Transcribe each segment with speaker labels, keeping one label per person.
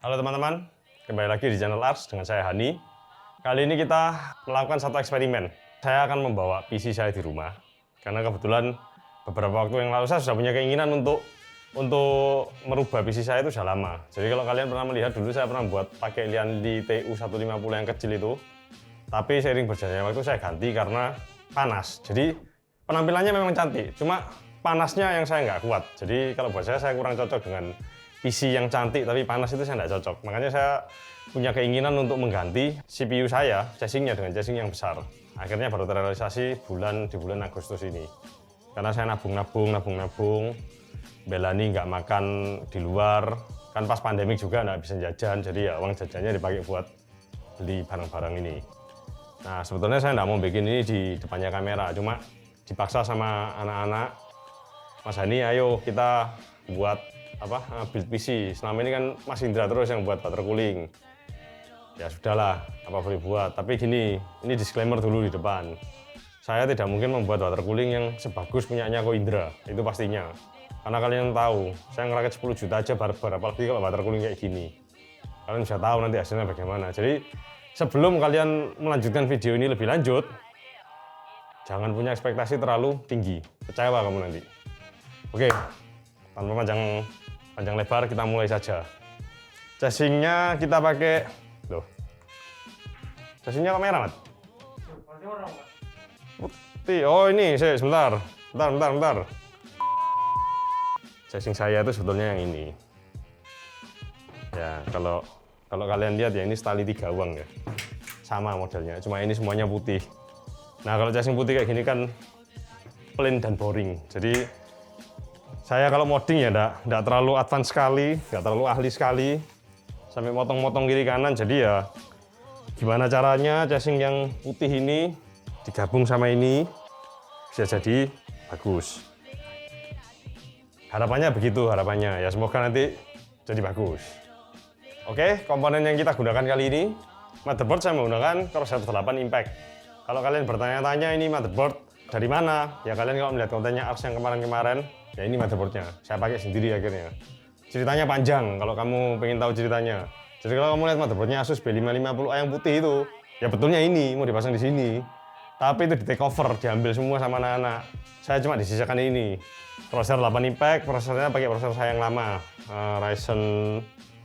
Speaker 1: Halo teman-teman, kembali lagi di channel Ars dengan saya Hani. Kali ini kita melakukan satu eksperimen. Saya akan membawa PC saya di rumah, karena kebetulan beberapa waktu yang lalu saya sudah punya keinginan untuk merubah PC saya itu sudah lama. Jadi kalau kalian pernah melihat dulu saya pernah buat pakai Lianli TU150 yang kecil itu, tapi seiring berjalannya waktu saya ganti karena panas. Jadi penampilannya memang cantik, cuma panasnya yang saya nggak kuat. Jadi kalau buat saya kurang cocok dengan PC yang cantik tapi panas itu saya nggak cocok. Makanya saya punya keinginan untuk mengganti CPU saya, casingnya dengan casing yang besar. Akhirnya baru terrealisasi di bulan Agustus ini. Karena saya nabung, belani nggak makan di luar. Kan pas pandemik juga nggak bisa jajan, jadi ya uang jajannya dipakai buat beli barang-barang ini. Nah sebetulnya saya nggak mau bikin ini di depannya kamera, cuma dipaksa sama anak-anak. Mas Hani, ayo kita buat build PC. Selama ini kan Mas Indra terus yang buat water cooling. Ya sudahlah, apa boleh buat. Tapi gini, ini disclaimer dulu di depan. Saya tidak mungkin membuat water cooling yang sebagus punyanya Ko Indra, itu pastinya. Karena kalian tahu, saya ngerakit 10 juta aja barbar, apalagi kalau water cooling kayak gini. Kalian bisa tahu nanti hasilnya bagaimana. Jadi sebelum kalian melanjutkan video ini lebih lanjut, jangan punya ekspektasi terlalu tinggi. Kecewa kamu nanti. Oke, tanpa panjang lebar kita mulai saja. Casingnya kita pakai, casingnya kok merah, Mat? Putih. Oh ini, sebentar. Casing saya itu sebetulnya yang ini. Ya kalau kalian lihat ya ini Stali 3 uang ya, sama modelnya. Cuma ini semuanya putih. Nah kalau casing putih kayak gini kan plain dan boring. Jadi saya kalau modding ya enggak terlalu advance sekali, enggak terlalu ahli sekali, sampai motong-motong kiri kanan. Jadi ya gimana caranya casing yang putih ini digabung sama ini bisa jadi bagus. Harapannya begitu, ya semoga nanti jadi bagus. Oke, komponen yang kita gunakan kali ini, motherboard saya menggunakan Corsair 8 Impact. Kalau kalian bertanya-tanya ini motherboard dari mana, ya kalian kalau melihat kontennya Ars yang kemarin-kemarin, ya ini motherboardnya, saya pakai sendiri akhirnya. Ceritanya panjang kalau kamu pengen tahu ceritanya. Jadi kalau kamu lihat motherboardnya Asus B550A yang putih itu, ya betulnya ini mau dipasang di sini. Tapi itu di take over, diambil semua sama anak-anak. Saya cuma disisakan ini. Corsair 8 Impact, prosesornya pakai prosesor saya yang lama, Ryzen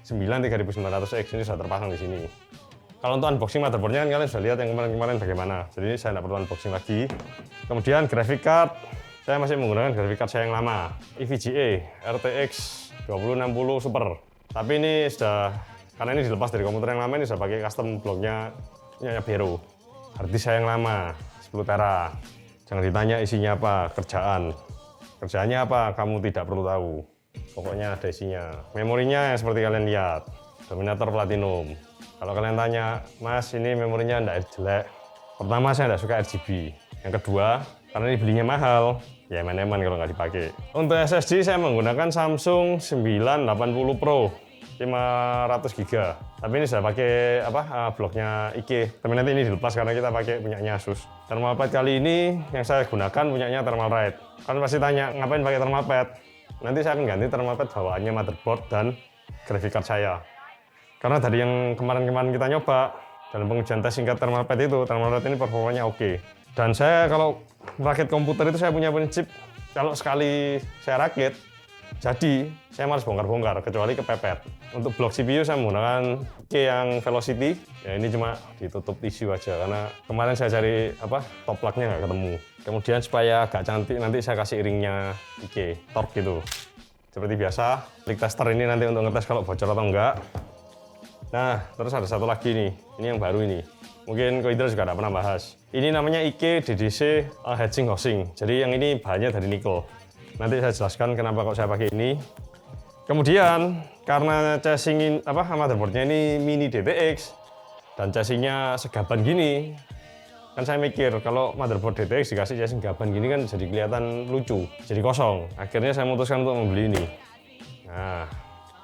Speaker 1: 9 3900X, ini sudah terpasang di sini. Kalau untuk unboxing motherboardnya kan kalian sudah lihat yang kemarin-kemarin bagaimana. Jadi saya tidak perlu unboxing lagi. Kemudian graphic card, saya masih menggunakan graphic card saya yang lama, EVGA RTX 2060 Super. Tapi ini sudah, karena ini dilepas dari komputer yang lama, ini sudah pakai custom blocknya punya Bero. Hard disk saya yang lama, 10 tera. Jangan ditanya isinya apa, kerjaannya apa, kamu tidak perlu tahu. Pokoknya ada isinya. Memorinya yang seperti kalian lihat, Dominator Platinum. Kalau kalian tanya, Mas ini memorinya enggak jelek. Pertama saya enggak suka RGB. Yang kedua, karena ini belinya mahal, ya eman-eman kalau nggak dipakai. Untuk SSD saya menggunakan Samsung 980 Pro 500 GB. Tapi ini sudah pakai bloknya IK. Tapi nanti ini dilepas karena kita pakai punyanya Asus. Thermalpad kali ini yang saya gunakan punyanya Thermalright. Kalian pasti tanya ngapain pakai Thermalpad? Nanti saya akan ganti Thermalpad bawaannya motherboard dan graphic card saya. Karena dari yang kemarin-kemarin kita nyoba dalam pengujian tes singkat Thermalpad itu, Thermalright ini performanya oke. Dan saya kalau merakit komputer itu saya punya prinsip, kalau sekali saya rakit, jadi saya malas bongkar-bongkar, kecuali kepepet. Untuk blok CPU saya menggunakan K yang Velocity, ya ini cuma ditutup tisu aja, karena kemarin saya cari top plug-nya nggak ketemu. Kemudian supaya agak cantik, nanti saya kasih ringnya IK, torque gitu. Seperti biasa, leak tester ini nanti untuk ngetes kalau bocor atau enggak. Nah, terus ada satu lagi nih, ini yang baru ini. Mungkin Ko Indra juga tidak pernah bahas. Ini namanya IK DDC Heatsink Housing. Jadi yang ini bahannya dari nikel. Nanti saya jelaskan kenapa kok saya pakai ini. Kemudian karena casing motherboardnya ini mini DTX dan casingnya segaban gini, kan saya mikir kalau motherboard DTX dikasih casing gaban gini kan jadi kelihatan lucu, jadi kosong. Akhirnya saya memutuskan untuk membeli ini. Nah,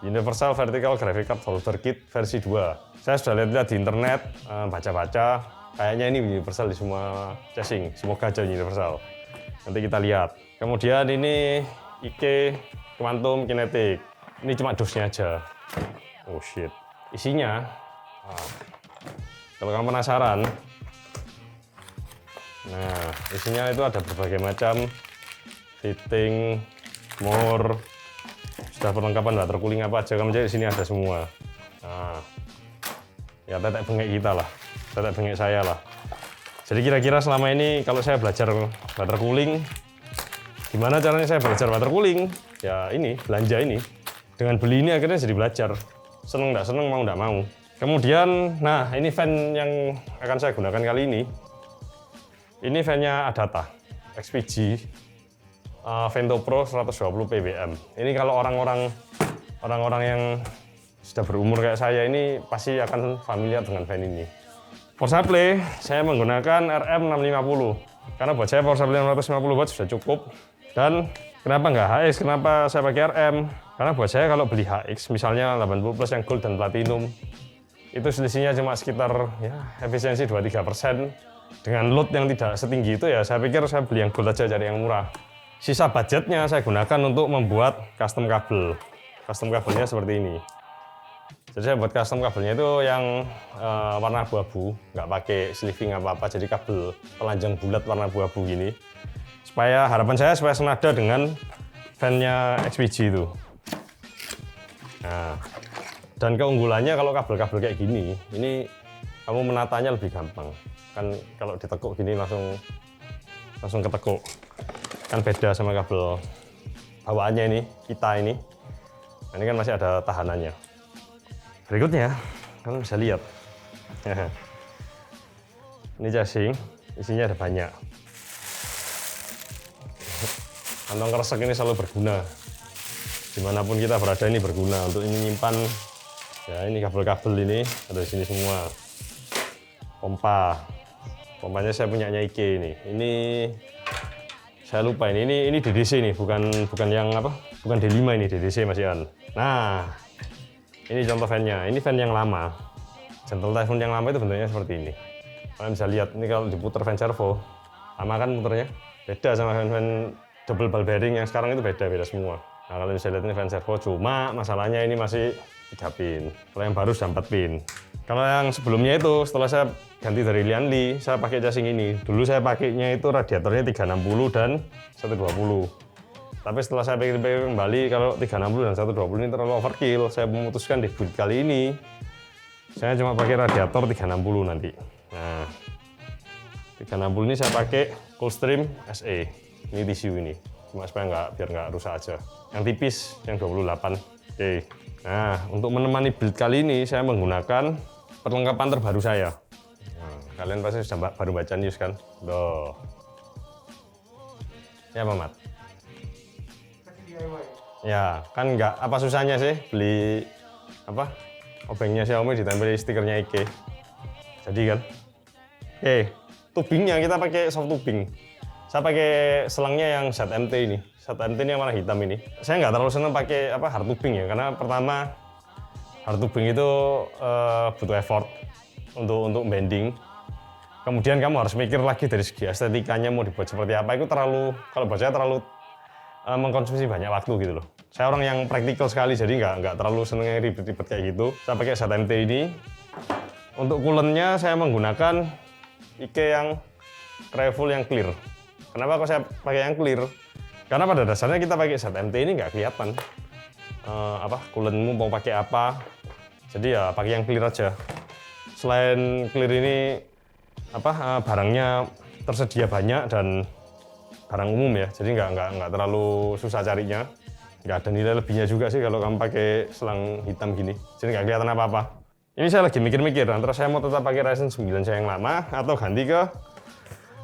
Speaker 1: Universal Vertical Graphic Card Holder Kit versi 2. Saya sudah lihat di internet, baca-baca, kayaknya ini universal di semua casing. Semoga aja universal. Nanti kita lihat. Kemudian ini IK Quantum Kinetic. Ini cuma dosnya aja. Oh shit. Isinya, kalau kamu penasaran, nah isinya itu ada berbagai macam fitting, more, sudah perlengkapan water cooling apa aja kamu cari di sini ada semua. Nah, ya tetek bengek kita lah, tetek bengek saya lah. Jadi kira-kira selama ini kalau saya belajar water cooling, gimana caranya saya belajar water cooling? Ya ini, belanja ini. Dengan beli ini akhirnya jadi belajar. Seneng nggak seneng, mau nggak mau. Kemudian, nah ini fan yang akan saya gunakan kali ini. Ini fan-nya Adata, XPG, Vento Pro 120 PWM. Ini kalau orang-orang yang sudah berumur kayak saya ini pasti akan familiar dengan fan ini. Power supply saya menggunakan RM650 karena buat saya power supply 650 watt sudah cukup. Dan kenapa nggak HX? Kenapa saya pakai RM? Karena buat saya kalau beli HX misalnya 80 plus yang gold dan platinum itu selisihnya cuma sekitar ya efisiensi 2-3%. Dengan load yang tidak setinggi itu ya saya pikir saya beli yang gold aja, cari yang murah. Sisa budgetnya saya gunakan untuk membuat custom kabel. Custom kabelnya seperti ini. Jadi saya buat custom kabelnya itu yang warna abu-abu, nggak pakai sleeving apa-apa, jadi kabel telanjang bulat warna abu-abu gini. Supaya harapan saya supaya senada dengan fan-nya XPG itu. Nah, dan keunggulannya kalau kabel-kabel kayak gini, ini kamu menatanya lebih gampang. Kan kalau ditekuk gini langsung ketekuk. Kan beda sama kabel bawaannya ini, kita ini. Nah, ini kan masih ada tahanannya. Berikutnya, kamu bisa lihat. Ini casing, isinya ada banyak. Kantong kresek ini selalu berguna. Dimanapun kita berada ini berguna untuk ini nyimpan. Ya ini kabel-kabel ini ada di sini semua. Pompanya saya punya Ike ini. Ini saya lupa ini DDC nih, bukan yang apa? Bukan D5 ini, DDC masihan. Nah, ini contoh fan-nya. Ini fan yang lama. Gentle Typhoon yang lama itu bentuknya seperti ini. Kalian bisa lihat ini kalau diputar fan servo, lama kan muternya. Beda sama fan double ball bearing yang sekarang itu beda semua. Nah, kalian bisa lihat ini fan servo, cuma masalahnya ini masih 3 pin. Kalau yang baru sudah 4 pin. Kalau yang sebelumnya itu setelah saya ganti dari Lianli, saya pakai casing ini. Dulu saya pakainya itu radiatornya 360 dan 120. Tapi setelah saya pikir-pikir kembali, kalau 360 dan 120 ini terlalu overkill. Saya memutuskan di build kali ini, saya cuma pakai radiator 360 nanti. Nah, 360 ini saya pakai Coolstream SE. Ini tisu ini, cuma supaya biar nggak rusak aja. Yang tipis, yang 28. Oke. Nah, untuk menemani build kali ini, saya menggunakan perlengkapan terbaru saya. Nah, kalian pasti sudah baru baca news kan? Loh. Ya, Pak Mat? Ya, kan nggak apa susahnya sih beli apa obengnya Xiaomi ditempel stikernya Ike. Jadi kan, tubingnya kita pakai soft tubing. Saya pakai selangnya yang ZMT ini. ZMT ini yang warna hitam ini. Saya nggak terlalu senang pakai hard tubing ya, karena pertama hard tubing itu butuh effort untuk bending. Kemudian kamu harus mikir lagi dari segi estetikanya mau dibuat seperti apa. Itu terlalu, kalau buat saya terlalu mengkonsumsi banyak waktu gitu loh. Saya orang yang praktikal sekali, jadi nggak terlalu seneng yang ribet-ribet kayak gitu. Saya pakai ZMT ini. Untuk coolant-nya saya menggunakan Ike yang Refull yang clear. Kenapa kok saya pakai yang clear? Karena pada dasarnya kita pakai ZMT ini nggak kelihatan coolant-mu mau pakai apa. Jadi ya pakai yang clear aja. Selain clear ini barangnya tersedia banyak dan barang umum ya, jadi nggak terlalu susah carinya. Nggak ada nilai lebihnya juga sih kalau kamu pakai selang hitam gini, jadi nggak kelihatan apa-apa. Ini saya lagi mikir-mikir antara saya mau tetap pakai Ryzen 9 saya yang lama atau ganti ke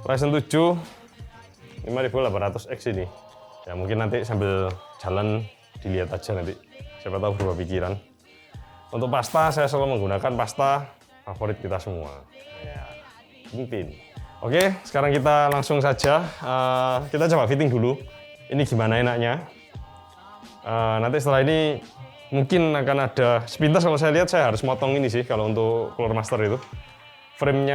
Speaker 1: Ryzen 7 5800X ini. Ya mungkin nanti sambil jalan dilihat aja nanti, siapa tahu berubah pikiran. Untuk pasta saya selalu menggunakan pasta favorit kita semua, Kingpin. Oke, sekarang kita langsung saja, kita coba fitting dulu. Ini gimana enaknya. Nanti setelah ini mungkin akan ada sepintas, kalau saya lihat saya harus motong ini sih kalau untuk Cooler Master itu. Frame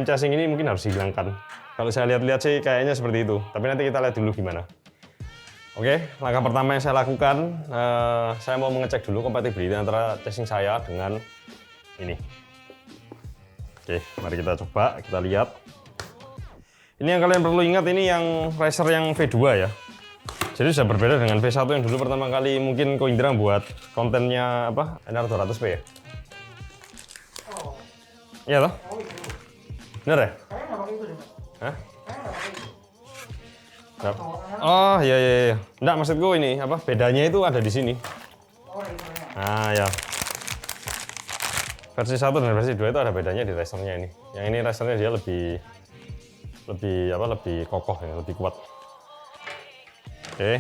Speaker 1: casing ini mungkin harus dihilangkan. Kalau saya lihat-lihat sih kayaknya seperti itu, tapi nanti kita lihat dulu gimana. Oke, langkah pertama yang saya lakukan, saya mau mengecek dulu compatibility antara casing saya dengan ini. Oke, mari kita coba, kita lihat. Ini yang kalian perlu ingat, ini yang racer yang V2 ya. Jadi sudah berbeda dengan V1 yang dulu pertama kali mungkin Ko Indra buat kontennya apa? NR200P ya?
Speaker 2: Oh.
Speaker 1: Iya toh?
Speaker 2: Oh itu.
Speaker 1: Bener ya?
Speaker 2: Saya nggak pakai itu deh, Mas.
Speaker 1: Hah?
Speaker 2: Saya nggak pakai itu.
Speaker 1: Nggak. Oh iya iya iya. Nggak, maksudku ini apa? Bedanya itu ada di sini.
Speaker 2: Oh ini.
Speaker 1: Nah ya. Versi 1 dan versi 2 itu ada bedanya di racernya ini. Yang ini racernya dia lebih kokoh ya, lebih kuat. Oke.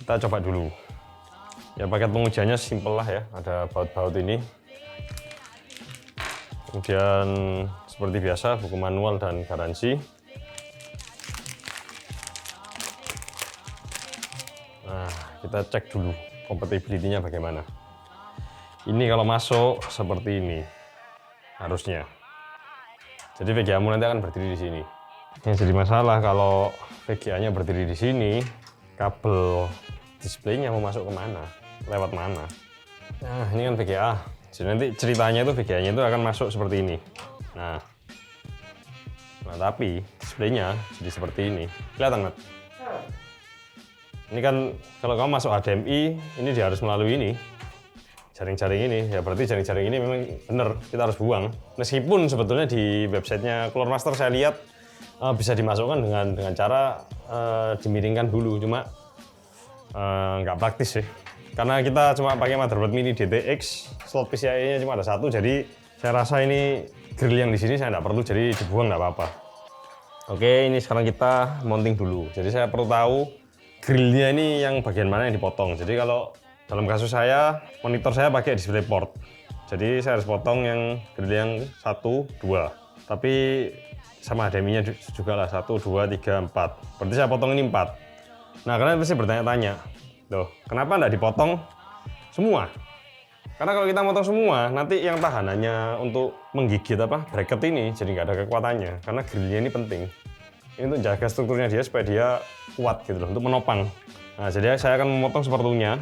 Speaker 1: Kita coba dulu. Ya paket pengujiannya simple lah ya, ada baut-baut ini. Kemudian seperti biasa buku manual dan garansi. Nah, kita cek dulu compatibility-nya bagaimana. Ini kalau masuk seperti ini harusnya. Jadi VGA-mu nanti akan berdiri di sini. Yang jadi masalah kalau VGA-nya berdiri di sini, kabel displaynya mau masuk kemana? Lewat mana? Nah, ini kan VGA. Jadi nanti ceritanya itu VGA-nya itu akan masuk seperti ini. Nah tapi displaynya jadi seperti ini. Kelihatan, Mat? Ini kan kalau kamu masuk HDMI, ini dia harus melalui ini. Jaring-jaring ini, ya berarti jaring-jaring ini memang benar, kita harus buang. Meskipun sebetulnya di websitenya Cooler Master saya lihat bisa dimasukkan dengan cara dimiringkan dulu, cuma nggak praktis sih. Karena kita cuma pakai motherboard mini DTX, slot PCIe-nya cuma ada satu, jadi saya rasa ini grill yang di sini saya nggak perlu, jadi dibuang nggak apa-apa. Oke, ini sekarang kita mounting dulu. Jadi saya perlu tahu grillnya ini yang bagian mana yang dipotong. Jadi kalau dalam kasus saya, monitor saya pakai DisplayPort. Jadi saya harus potong yang grill yang 1, 2. Tapi sama HDMI-nya juga lah, 1, 2, 3, 4. Berarti saya potong ini 4. Nah, kalian pasti bertanya-tanya, loh, kenapa nggak dipotong semua? Karena kalau kita potong semua, nanti yang tahanannya untuk menggigit bracket ini jadi nggak ada kekuatannya. Karena grillnya ini penting. Ini untuk jaga strukturnya dia supaya dia kuat gitu loh, untuk menopang. Nah, jadi saya akan memotong seperlunya.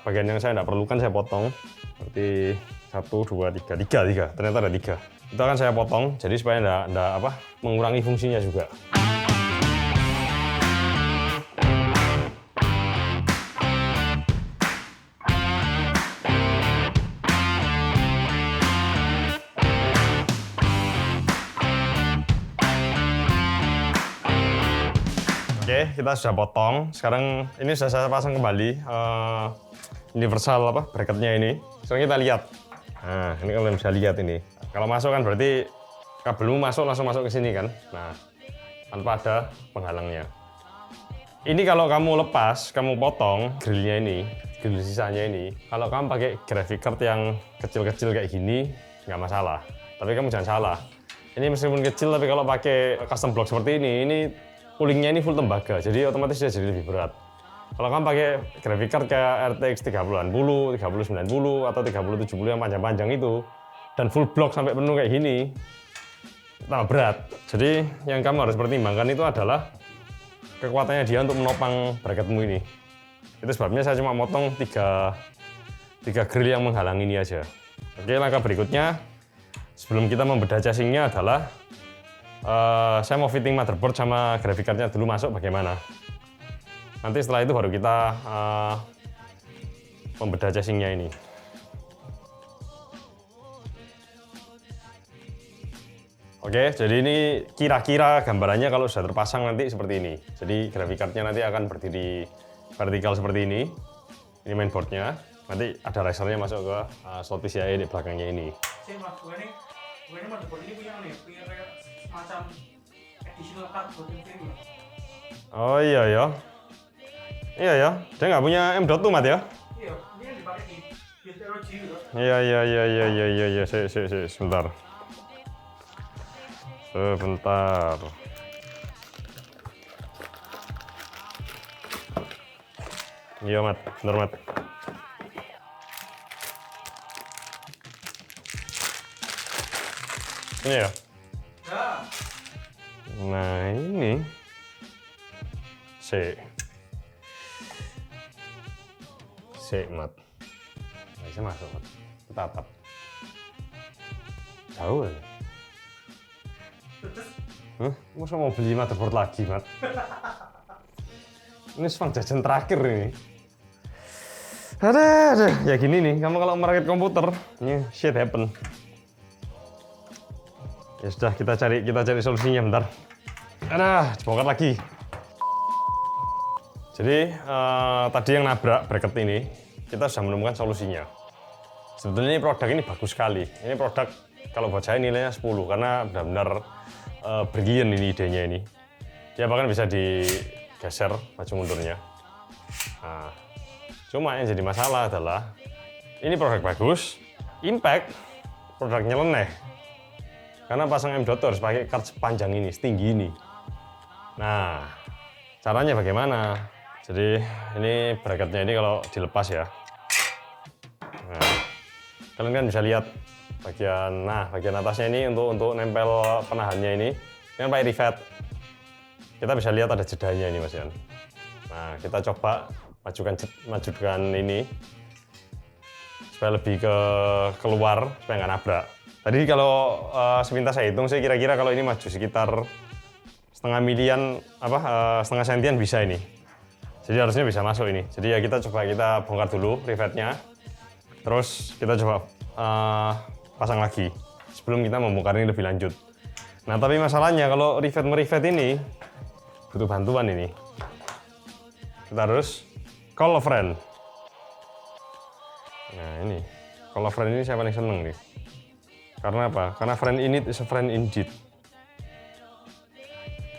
Speaker 1: Bagian yang saya nggak perlukan saya potong. Berarti 1, 2, 3, 3. Ternyata ada 3. Itu akan saya potong, jadi supaya nggak mengurangi fungsinya juga. Oke, kita sudah potong. Sekarang ini sudah saya pasang kembali universal bracketnya ini. Sekarang kita lihat. Nah, ini kalian bisa lihat ini. Kalau masuk kan berarti kabelmu langsung masuk ke sini kan. Nah, tanpa ada penghalangnya. Ini kalau kamu lepas, kamu potong grillnya ini, grill sisanya ini. Kalau kamu pakai graphic card yang kecil-kecil kayak gini, nggak masalah. Tapi kamu jangan salah. Ini meskipun kecil, tapi kalau pakai custom block seperti ini coolingnya ini full tembaga, jadi otomatis dia jadi lebih berat. Kalau kamu pakai graphic card kayak RTX 3080, 3090, atau 3070 yang panjang-panjang itu, dan full block sampai penuh kayak gini, tambah berat. Jadi yang kamu harus pertimbangkan itu adalah kekuatannya dia untuk menopang bracketmu ini. Itu sebabnya saya cuma motong 3 grill yang menghalang ini aja. Oke, langkah berikutnya, sebelum kita membedah casingnya adalah saya mau fitting motherboard sama graphic card-nya dulu masuk bagaimana. Nanti setelah itu baru kita membedah casingnya ini. Oke, jadi ini kira-kira gambarannya kalau sudah terpasang nanti seperti ini. Jadi graphic card-nya nanti akan berdiri vertikal seperti ini. Ini mainboard-nya. Nanti ada risernya masuk ke slot PCIe di belakangnya ini.
Speaker 2: Gue ini motherboard ini punya kayak semacam additional card buat game.
Speaker 1: Oh iya ya. Iya ya. Dia nggak punya M.2 Mat ya?
Speaker 2: Iya, ini yang dipakai di build ROG gitu.
Speaker 1: Iya. Sebentar. Iya, Mat. Benar, Mat. Ini ya?
Speaker 2: Ya.
Speaker 1: Nah, ini. Mat. Nggak bisa masuk, Mat. Tetap. Jauh ya? Masa mau beli motherboard lagi, Mat? Ini uang jajan terakhir ini. Ada. Ya gini nih, kamu kalau merakit komputer, ini shit happen. Ya sudah, kita cari solusinya bentar. Bongkar lagi. Jadi tadi yang nabrak bracket ini, kita sudah menemukan solusinya. Sebetulnya ini produk ini bagus sekali. Ini produk kalau buat saya nilainya 10 karena benar-benar brilliant ini idenya ini. Dia bahkan bisa digeser maju mundurnya. Nah, cuma yang jadi masalah adalah ini produk bagus, impact produknya nyeleneh. Karena pasang M.2 harus pakai card sepanjang ini, setinggi ini. Nah, caranya bagaimana? Jadi ini bracketnya ini kalau dilepas ya. Nah, kalian kan bisa lihat bagian atasnya ini untuk nempel penahannya ini kan pakai rivet. Kita bisa lihat ada jedanya ini, Mas Yan. Nah, kita coba majukan ini supaya lebih keluar supaya nggak nabrak. Tadi kalau sepintas saya hitung, saya kira-kira kalau ini maju sekitar setengah sentian bisa ini. Jadi harusnya bisa masuk ini. Jadi ya kita bongkar dulu rivetnya. Terus kita coba pasang lagi sebelum kita membongkar ini lebih lanjut. Nah, tapi masalahnya kalau rivet ini butuh bantuan ini. Kita harus call a friend. Nah, ini call a friend ini saya paling seneng nih. Karena apa? Karena friend in need is a friend indeed.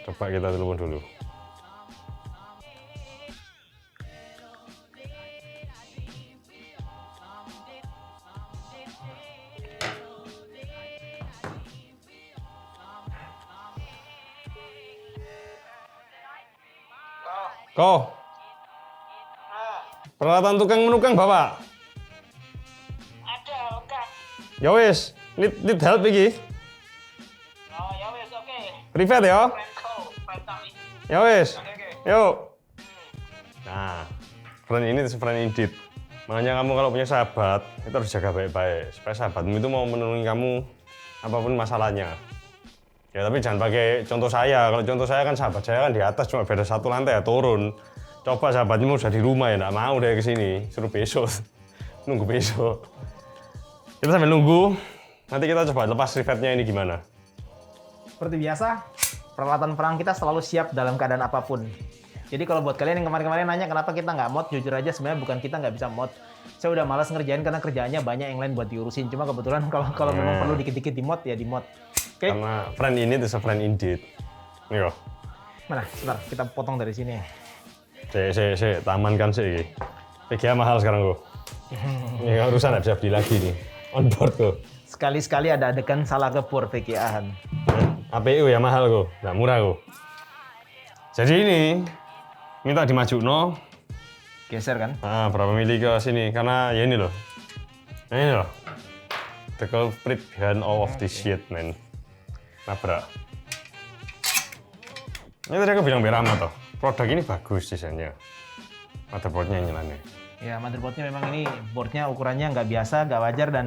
Speaker 1: Coba kita telepon dulu. Kau, peralatan tukang menukang bapak.
Speaker 3: Ada, Kang.
Speaker 1: Ya wis, need help iki.
Speaker 3: Oh, ya wes, oke.
Speaker 1: Rivet ya.
Speaker 3: Friend call, friend kami.
Speaker 1: Ya wis.
Speaker 3: Oke.
Speaker 1: Yuk. Nah, friend ini is friend indeed. Makanya kamu kalau punya sahabat, itu harus jaga baik-baik supaya sahabatmu itu mau menolong kamu apapun masalahnya. Ya tapi jangan pakai contoh saya. Kalau contoh saya kan sahabat saya kan di atas cuma beda 1 lantai ya turun. Coba sahabatmu udah di rumah ya nggak mau deh kesini. Suruh besok. Nunggu besok. Kita sambil nunggu. Nanti kita coba lepas rivetnya ini gimana.
Speaker 4: Seperti biasa, peralatan perang kita selalu siap dalam keadaan apapun. Jadi kalau buat kalian yang kemarin-kemarin nanya kenapa kita nggak mod, jujur aja sebenarnya bukan kita nggak bisa mod. Saya udah malas ngerjain karena kerjaannya banyak yang lain buat diurusin. Cuma kebetulan kalau memang perlu dikit-dikit di mod ya di mod. Oke.
Speaker 1: Karena friend ini is a friend indeed. Nih kok.
Speaker 4: Mana? Sebentar, kita potong dari sini.
Speaker 1: Saya tamankan sih. PGA mahal sekarang kok. Ini urusan nggak bisa beli lagi nih. On board kok.
Speaker 4: Sekali-sekali ada adegan salah kepur VGA-an.
Speaker 1: APU ya mahal kok, nggak murah kok. Jadi ini minta dimaju
Speaker 4: Geser kan?
Speaker 1: berapa mili ke sini karena ya ini loh. Nah ini loh. The culprit behind all of this shit, man. Nabrak. Ini tadi aku bilang biar amat toh. Produk ini bagus desainnya. Motherboardnya nyelannya.
Speaker 4: Ya, motherboardnya memang ini boardnya ukurannya nggak biasa, nggak wajar, dan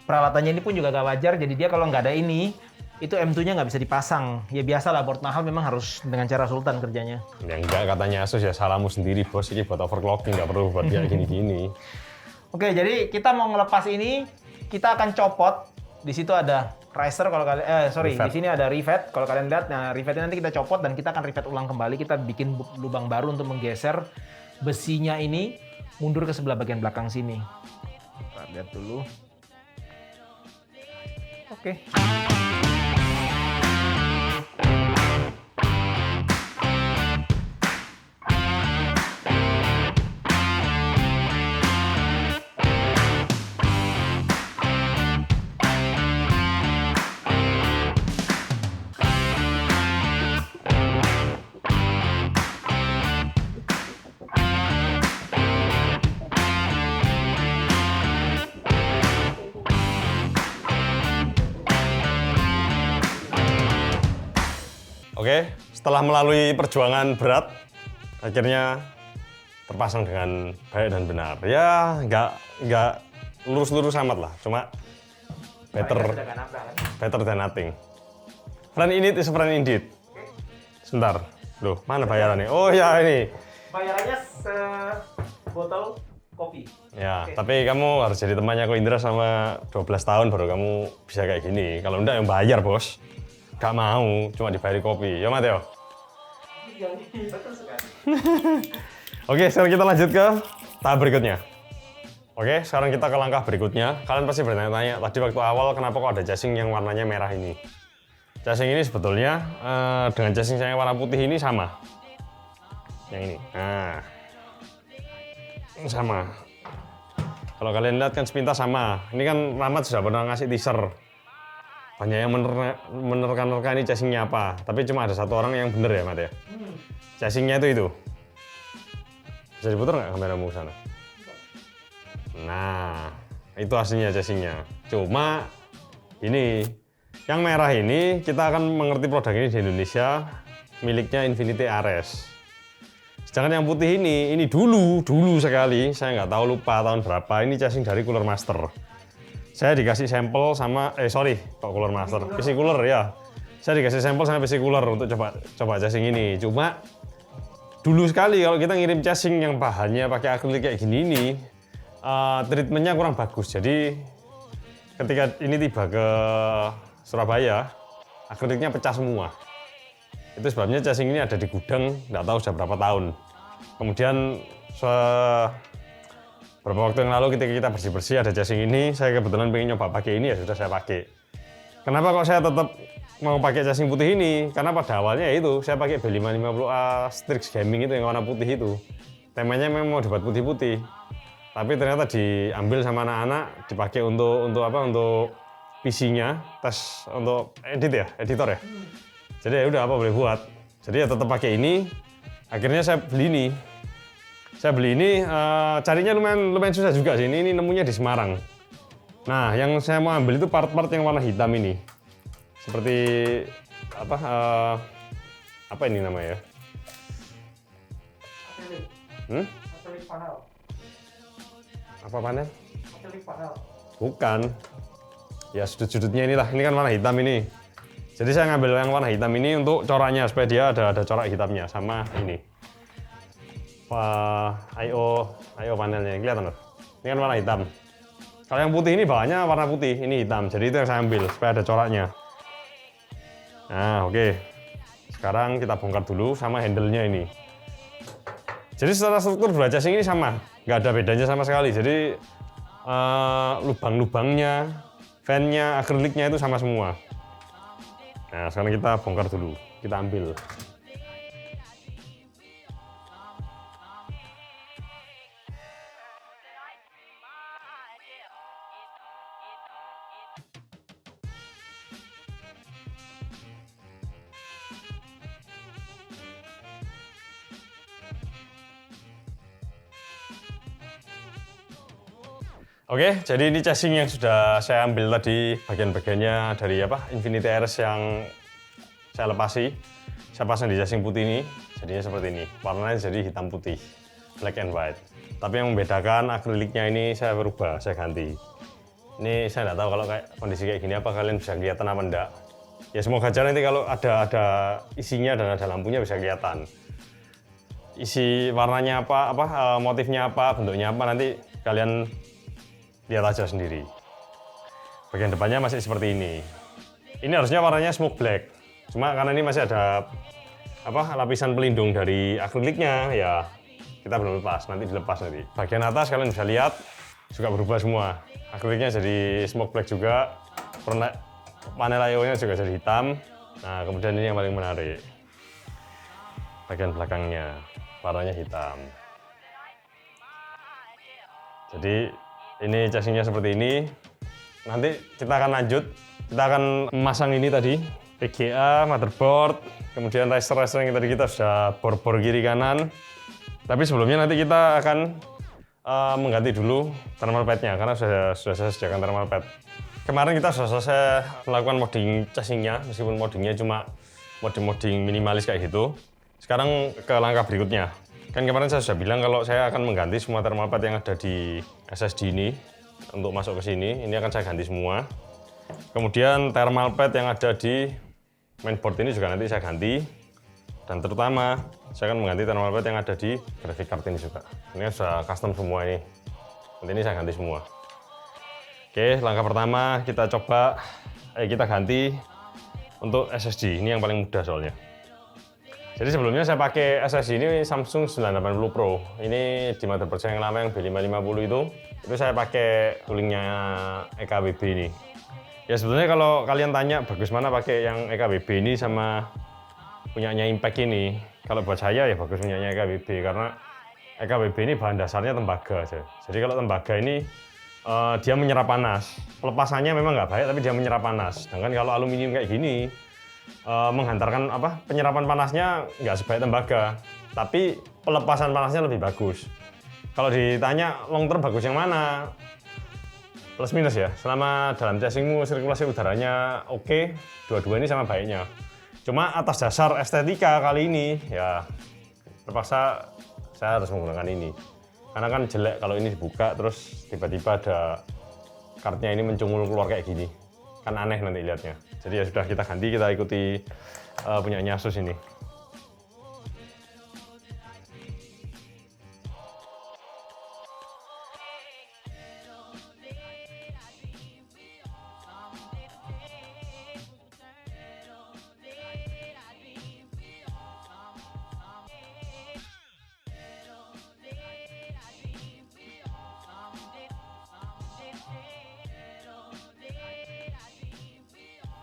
Speaker 4: peralatannya ini pun juga nggak wajar. Jadi dia kalau nggak ada ini, itu M2-nya nggak bisa dipasang. Ya biasa lah, board mahal memang harus dengan cara sultan kerjanya.
Speaker 1: Ya enggak, katanya Asus ya salahmu sendiri bos, ini buat overclocking, nggak perlu buat kayak gini-gini.
Speaker 4: Oke, jadi kita mau ngelepas ini, kita akan copot. Di situ ada riser kalau kalian,
Speaker 1: Rivet.
Speaker 4: di sini ada rivet. Kalau kalian lihat, nah rivetnya nanti kita copot dan kita akan rivet ulang kembali. Kita bikin lubang baru untuk menggeser besinya ini mundur ke sebelah bagian belakang sini. Kita lihat dulu. Oke.
Speaker 1: Oke, setelah melalui perjuangan berat, akhirnya terpasang dengan baik dan benar. Ya nggak lurus-lurus amat lah, cuma better than nothing. Friend in need is a friend indeed. Sebentar, loh mana bayarannya? Oh ya ini.
Speaker 4: Bayarannya sebotol kopi.
Speaker 1: Ya, tapi kamu harus jadi temannya Ko Indra sama 12 tahun baru kamu bisa kayak gini. Kalau enggak yang bayar, Bos. Gak mau, cuma dibayar kopi. Ya, Mateo.
Speaker 4: Betul sekali.
Speaker 1: Oke, sekarang kita lanjut ke tahap berikutnya. Oke, sekarang kita ke langkah berikutnya. Kalian pasti bertanya-tanya, tadi waktu awal kenapa kok ada casing yang warnanya merah ini? Casing ini sebetulnya dengan casing saya warna putih ini sama. Yang ini. Nah, sama. Kalau kalian lihat kan sepintas sama. Ini kan Rahmat sudah pernah ngasih teaser. Banyak yang menerka-nerka ini casingnya apa. Tapi cuma ada satu orang yang bener ya, Mat ya. Casingnya itu. Bisa diputar nggak kameramu ke sana? Nah, itu aslinya casingnya. Cuma ini, yang merah ini kita akan mengerti produk ini di Indonesia miliknya Infinity Ares. Sedangkan yang putih ini dulu sekali, saya nggak tahu lupa tahun berapa, ini casing dari Cooler Master. Saya dikasih sampel sama, kok Cooler Master, PC Cooler ya. Saya dikasih sampel sama PC Cooler untuk coba casing ini. Cuma dulu sekali kalau kita ngirim casing yang bahannya pakai akrilik kayak gini ini, treatmentnya kurang bagus. Jadi ketika ini tiba ke Surabaya, akriliknya pecah semua. Itu sebabnya casing ini ada di gudang, nggak tahu sudah berapa tahun. Kemudian beberapa waktu yang lalu ketika kita bersih-bersih ada casing ini, saya kebetulan pengen nyoba pakai ini, ya sudah saya pakai. Kenapa kok saya tetap mau pakai casing putih ini? Karena pada awalnya itu saya pakai B550A Strix Gaming itu yang warna putih itu. Temanya memang mau dibuat putih-putih. Tapi ternyata diambil sama anak-anak, dipakai untuk PC-nya, tes untuk editor ya. Jadi ya udah apa boleh buat. Jadi ya tetap pakai ini. Akhirnya saya beli ini. Carinya lumayan susah juga sih. Ini nemunya di Semarang. Nah, yang saya mau ambil itu part-part yang warna hitam ini. Seperti apa ini namanya ya?
Speaker 2: Acrylic panel.
Speaker 1: Apa panel?
Speaker 2: Acrylic panel.
Speaker 1: Bukan. Ya sudut-sudutnya inilah. Ini kan warna hitam ini. Jadi saya ngambil yang warna hitam ini untuk coraknya supaya dia ada corak hitamnya sama ini. IO panelnya kelihatan loh. Ini kan warna hitam. Kalau yang putih ini bawahnya warna putih, ini hitam. Jadi itu yang saya ambil supaya ada coraknya. Nah, oke. Sekarang kita bongkar dulu sama handle-nya ini. Jadi secara struktur dua casing ini sama, nggak ada bedanya sama sekali. Jadi lubang-lubangnya, fan-nya, akriliknya itu sama semua. Nah, sekarang kita bongkar dulu, kita ambil. Oke, jadi ini casing yang sudah saya ambil tadi bagian-bagiannya dari Infinity Ares yang saya lepasi. Saya pasang di casing putih ini, jadinya seperti ini. Warnanya jadi hitam putih, black and white. Tapi yang membedakan akriliknya ini saya berubah, saya ganti. Ini saya nggak tahu kalau kayak kondisi kayak gini apa kalian bisa kelihatan apa enggak. Ya semoga aja nanti kalau ada isinya dan ada lampunya bisa kelihatan. Isi warnanya apa, motifnya apa, bentuknya apa nanti kalian lihat aja sendiri. Bagian depannya masih seperti ini. Ini harusnya warnanya smoke black. Cuma karena ini masih ada lapisan pelindung dari akriliknya, ya kita belum lepas. Nanti dilepas nanti. Bagian atas kalian bisa lihat juga berubah semua. Akriliknya jadi smoke black juga. Panel IO-nya juga jadi hitam. Nah, kemudian ini yang paling menarik. Bagian belakangnya warnanya hitam. Jadi ini casingnya seperti ini. Nanti kita akan lanjut. Kita akan memasang ini tadi. PGA, motherboard, kemudian racer yang tadi kita sudah bor-bor kiri kanan. Tapi sebelumnya nanti kita akan mengganti dulu thermal pad-nya karena sudah saya sediakan thermal pad. Kemarin kita sudah selesai melakukan modding casingnya, meskipun moddingnya cuma modding minimalis kayak gitu. Sekarang ke langkah berikutnya. Kan kemarin saya sudah bilang kalau saya akan mengganti semua thermal pad yang ada di SSD ini untuk masuk ke sini. Ini akan saya ganti semua. Kemudian thermal pad yang ada di mainboard ini juga nanti saya ganti. Dan terutama saya akan mengganti thermal pad yang ada di graphic card ini juga. Ini sudah custom semua ini. Nanti ini saya ganti semua. Oke, langkah pertama kita coba kita ganti untuk SSD. Ini yang paling mudah soalnya. Jadi sebelumnya saya pakai SSD ini Samsung 980 Pro. Ini di motherboard saya yang lama yang B550 itu saya pakai coolingnya EKBB ini. Ya sebetulnya kalau kalian tanya bagus mana pakai yang EKBB ini sama punyanya Impact ini. Kalau buat saya ya bagus punyanya EKBB karena EKBB ini bahan dasarnya tembaga aja. Jadi kalau tembaga ini dia menyerap panas. Pelepasannya memang nggak baik tapi dia menyerap panas. Sedangkan kalau aluminium kayak gini menghantarkan penyerapan panasnya nggak sebaik tembaga, tapi pelepasan panasnya lebih bagus. Kalau ditanya long term bagus yang mana, plus minus ya. Selama dalam casingmu sirkulasi udaranya oke, dua-dua ini sama baiknya. Cuma atas dasar estetika kali ini ya terpaksa saya harus menggunakan ini. Karena kan jelek kalau ini dibuka terus tiba-tiba ada kartnya ini mencungul keluar kayak gini. Kan aneh nanti lihatnya. Jadi ya sudah kita ganti, kita ikuti punyanya Asus ini.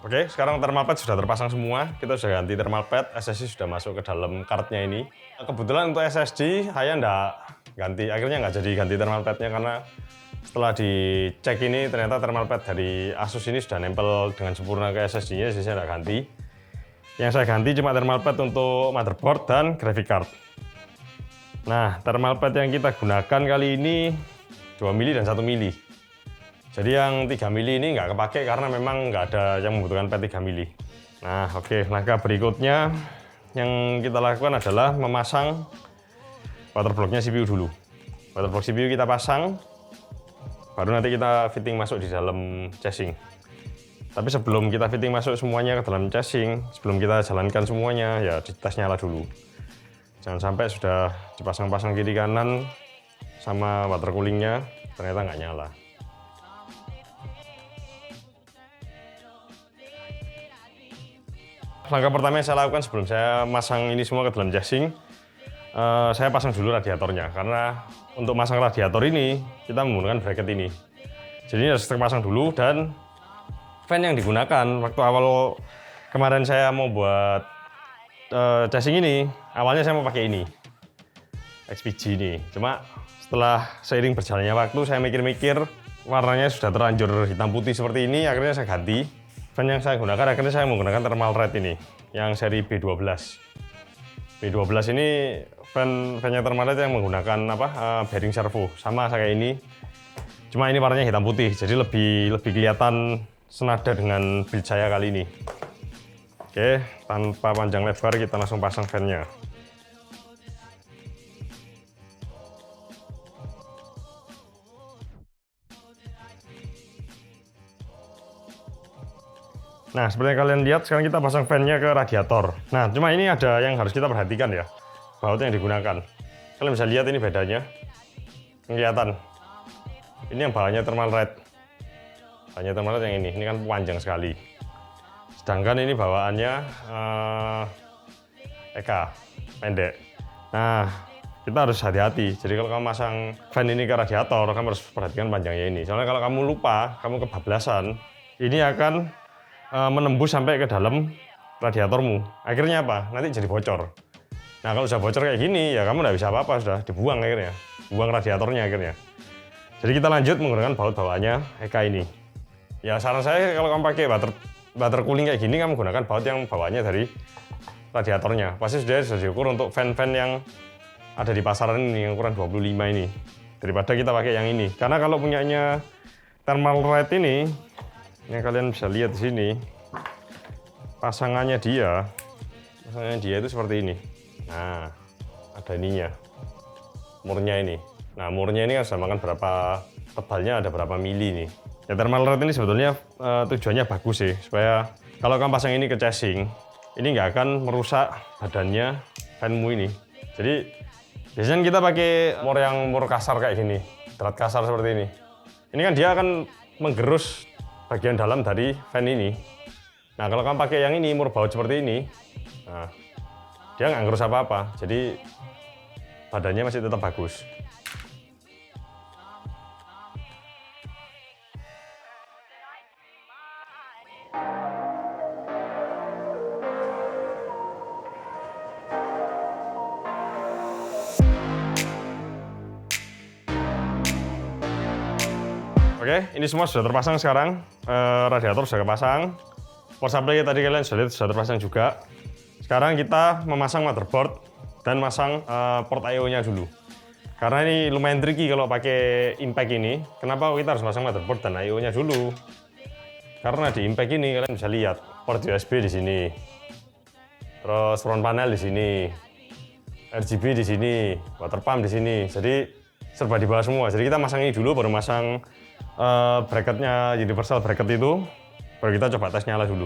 Speaker 1: Oke, sekarang thermal pad sudah terpasang semua. Kita sudah ganti thermal pad, SSD sudah masuk ke dalam kartnya ini. Kebetulan untuk SSD saya nggak ganti, akhirnya nggak jadi ganti thermal padnya karena setelah dicek ini ternyata thermal pad dari Asus ini sudah nempel dengan sempurna ke SSD-nya, jadi saya nggak ganti. Yang saya ganti cuma thermal pad untuk motherboard dan graphic card. Nah, thermal pad yang kita gunakan kali ini 2 mili dan 1 mili. Jadi yang 3 mili ini nggak kepake karena memang nggak ada yang membutuhkan pad 3 mili. Nah oke, langkah berikutnya yang kita lakukan adalah memasang waterblocknya CPU dulu. Waterblock CPU kita pasang, baru nanti kita fitting masuk di dalam casing. Tapi sebelum kita fitting masuk semuanya ke dalam casing, sebelum kita jalankan semuanya, ya dites nyala dulu. Jangan sampai sudah dipasang-pasang kiri kanan sama water coolingnya ternyata nggak nyala. Langkah pertama yang saya lakukan sebelum saya masang ini semua ke dalam casing, saya pasang dulu radiatornya. Karena untuk masang radiator ini, kita menggunakan bracket ini. Jadi ini harus terpasang dulu dan fan yang digunakan waktu awal kemarin saya mau buat casing ini, awalnya saya mau pakai ini, XPG ini. Cuma setelah seiring berjalannya waktu, saya mikir-mikir warnanya sudah terlanjur hitam putih seperti ini, akhirnya saya ganti. Fan yang saya gunakan, akhirnya saya menggunakan thermal red ini, yang seri B12. B12 ini fan-nya thermal red yang menggunakan bearing servo, sama kayak ini. Cuma ini warnanya hitam putih, jadi lebih kelihatan senada dengan build saya kali ini. Oke, tanpa panjang lebar kita langsung pasang fan-nya. Nah, seperti yang kalian lihat, sekarang kita pasang fan-nya ke radiator. Nah, cuma ini ada yang harus kita perhatikan ya, baut yang digunakan. Kalian bisa lihat ini bedanya. Kelihatan. Ini yang bahannya thermal red. Bahannya thermal red yang ini kan panjang sekali. Sedangkan ini bawaannya EK, pendek. Nah, kita harus hati-hati. Jadi kalau kamu masang fan ini ke radiator, kamu harus perhatikan panjangnya ini. Soalnya kalau kamu lupa, kamu kebablasan, ini akan menembus sampai ke dalam radiatormu. Akhirnya apa? Nanti jadi bocor. Nah kalau sudah bocor kayak gini, ya kamu nggak bisa apa-apa, sudah dibuang akhirnya. Buang radiatornya akhirnya. Jadi kita lanjut menggunakan baut bawaannya EK ini. Ya saran saya kalau kamu pakai water cooling kayak gini, kamu gunakan baut yang bawaannya dari radiatornya. Pasti sudah diukur untuk fan-fan yang ada di pasaran ini, yang ukuran 25 ini. Daripada kita pakai yang ini. Karena kalau punyanya thermal red ini, yang kalian bisa lihat di sini, pasangannya dia itu seperti ini. Nah, ada ininya. murnya ini. Nah, murnya ini kan sudah makan berapa, tebalnya ada berapa mili nih. Ya, thermal rate ini sebetulnya tujuannya bagus sih, supaya kalau kamu pasang ini ke casing, ini nggak akan merusak badannya fanmu ini. Jadi biasanya kita pakai mur kasar kayak gini, drat kasar seperti ini. Ini kan dia akan menggerus bagian dalam dari fan ini. Nah, kalau kamu pakai yang ini, mur baut seperti ini, nah, dia nggak ngerus apa-apa, jadi badannya masih tetap bagus. Oke, ini semua sudah terpasang sekarang. Radiator sudah kepasang. Power supply tadi kalian sudah lihat sudah terpasang juga. Sekarang kita memasang motherboard dan masang port I/O-nya dulu. Karena ini lumayan tricky kalau pakai impact ini. Kenapa kita harus masang motherboard dan I/O-nya dulu? Karena di impact ini kalian bisa lihat port USB di sini, terus front panel di sini, RGB di sini, water pump di sini. Jadi serba di bawah semua. Jadi kita masang ini dulu, baru masang bracketnya, universal bracket itu, baru kita coba tes nyala dulu.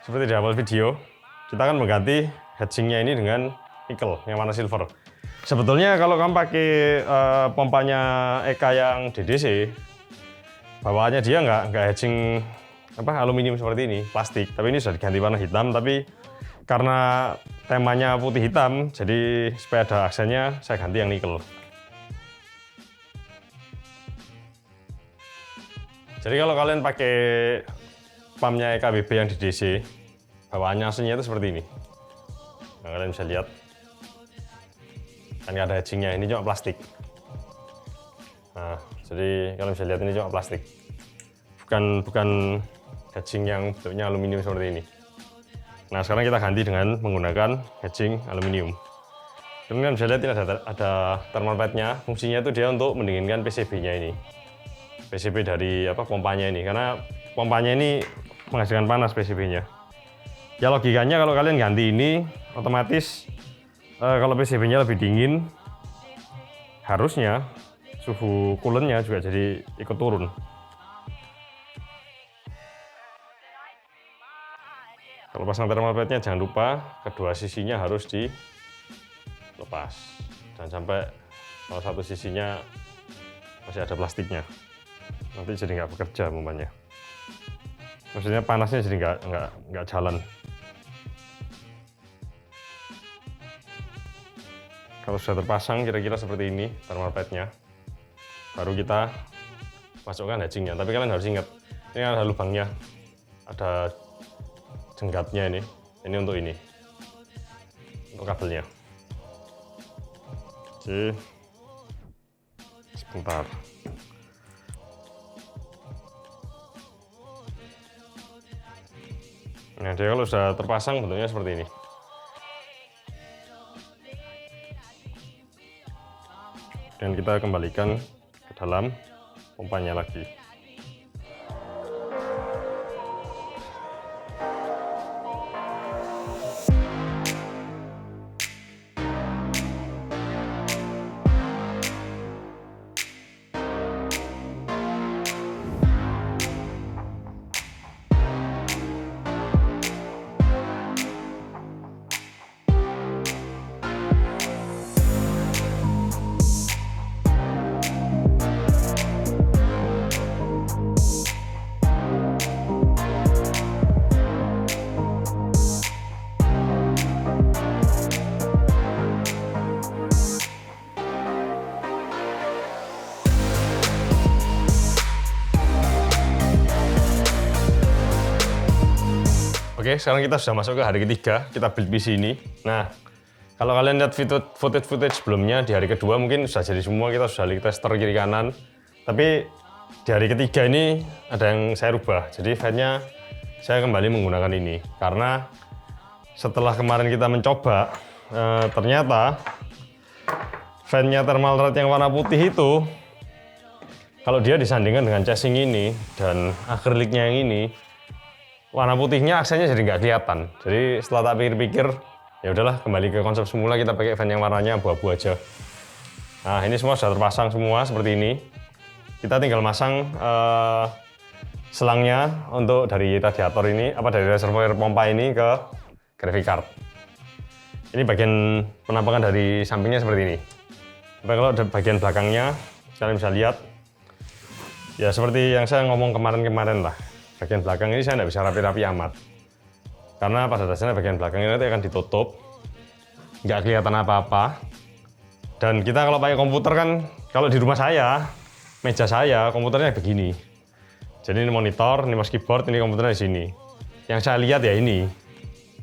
Speaker 1: Seperti di awal video, kita akan mengganti heatsinknya ini dengan nikel yang warna silver. Sebetulnya kalau kamu pakai pompanya EK yang DDC, bawaannya dia nggak heatsink aluminium seperti ini, plastik. Tapi ini sudah diganti warna hitam, tapi karena temanya putih hitam, jadi supaya ada aksennya, saya ganti yang nikel. Jadi kalau kalian pakai pumpnya EKBB yang di DC, bawaannya aslinya itu seperti ini. Nah, kalian bisa lihat, kan nggak ada heatsinknya, ini cuma plastik. Nah, jadi kalian bisa lihat ini cuma plastik, bukan heatsink yang bentuknya aluminium seperti ini. Nah, sekarang kita ganti dengan menggunakan heatsink aluminium. Kalian bisa lihat ini ada thermal pad-nya. Fungsinya itu dia untuk mendinginkan PCB-nya ini. PCB dari pompanya ini, karena pompanya ini menghasilkan panas PCB-nya. Ya logikanya kalau kalian ganti ini, otomatis kalau PCB-nya lebih dingin, harusnya suhu coolant-nya juga jadi ikut turun. Kalau pasang thermal pad-nya jangan lupa kedua sisinya harus dilepas. Jangan sampai salah satu sisinya masih ada plastiknya. Nanti jadi nggak bekerja umpamanya. Maksudnya panasnya jadi nggak jalan. Kalau sudah terpasang kira-kira seperti ini thermal pad-nya, baru kita masukkan heatsinknya. Tapi kalian harus ingat, ini ada lubangnya, ada jenggatnya ini untuk untuk kabelnya. Oke, sebentar. Nah, dia kalau sudah terpasang bentuknya seperti ini. Dan kita kembalikan ke dalam pompanya lagi. Oke, sekarang kita sudah masuk ke hari ketiga, kita build PC ini. Nah, kalau kalian lihat footage sebelumnya, di hari kedua mungkin sudah jadi semua, kita sudah lihat tester kiri kanan. Tapi di hari ketiga ini ada yang saya rubah, jadi fan-nya saya kembali menggunakan ini. Karena setelah kemarin kita mencoba, ternyata fan-nya thermal rate yang warna putih itu, kalau dia disandingkan dengan casing ini dan akriliknya yang ini, warna putihnya aksennya jadi nggak kelihatan. Jadi setelah tak pikir-pikir, Ya udahlah, kembali ke konsep semula, kita pakai fan yang warnanya abu-abu aja. Nah, ini semua sudah terpasang semua seperti ini. Kita tinggal masang selangnya untuk dari radiator ini, dari reservoir pompa ini ke graphic card. Ini bagian penampakan dari sampingnya seperti ini. Tapi kalau bagian belakangnya, kalian bisa lihat, ya seperti yang saya ngomong kemarin-kemarin lah. Bagian belakang ini saya tidak bisa rapi-rapi amat. Karena pada dasarnya bagian belakang ini nanti akan ditutup, nggak kelihatan apa-apa. Dan kita kalau pakai komputer kan, kalau di rumah saya, meja saya, komputernya begini. Jadi ini monitor, ini mouse keyboard, ini komputernya di sini. Yang saya lihat ya ini.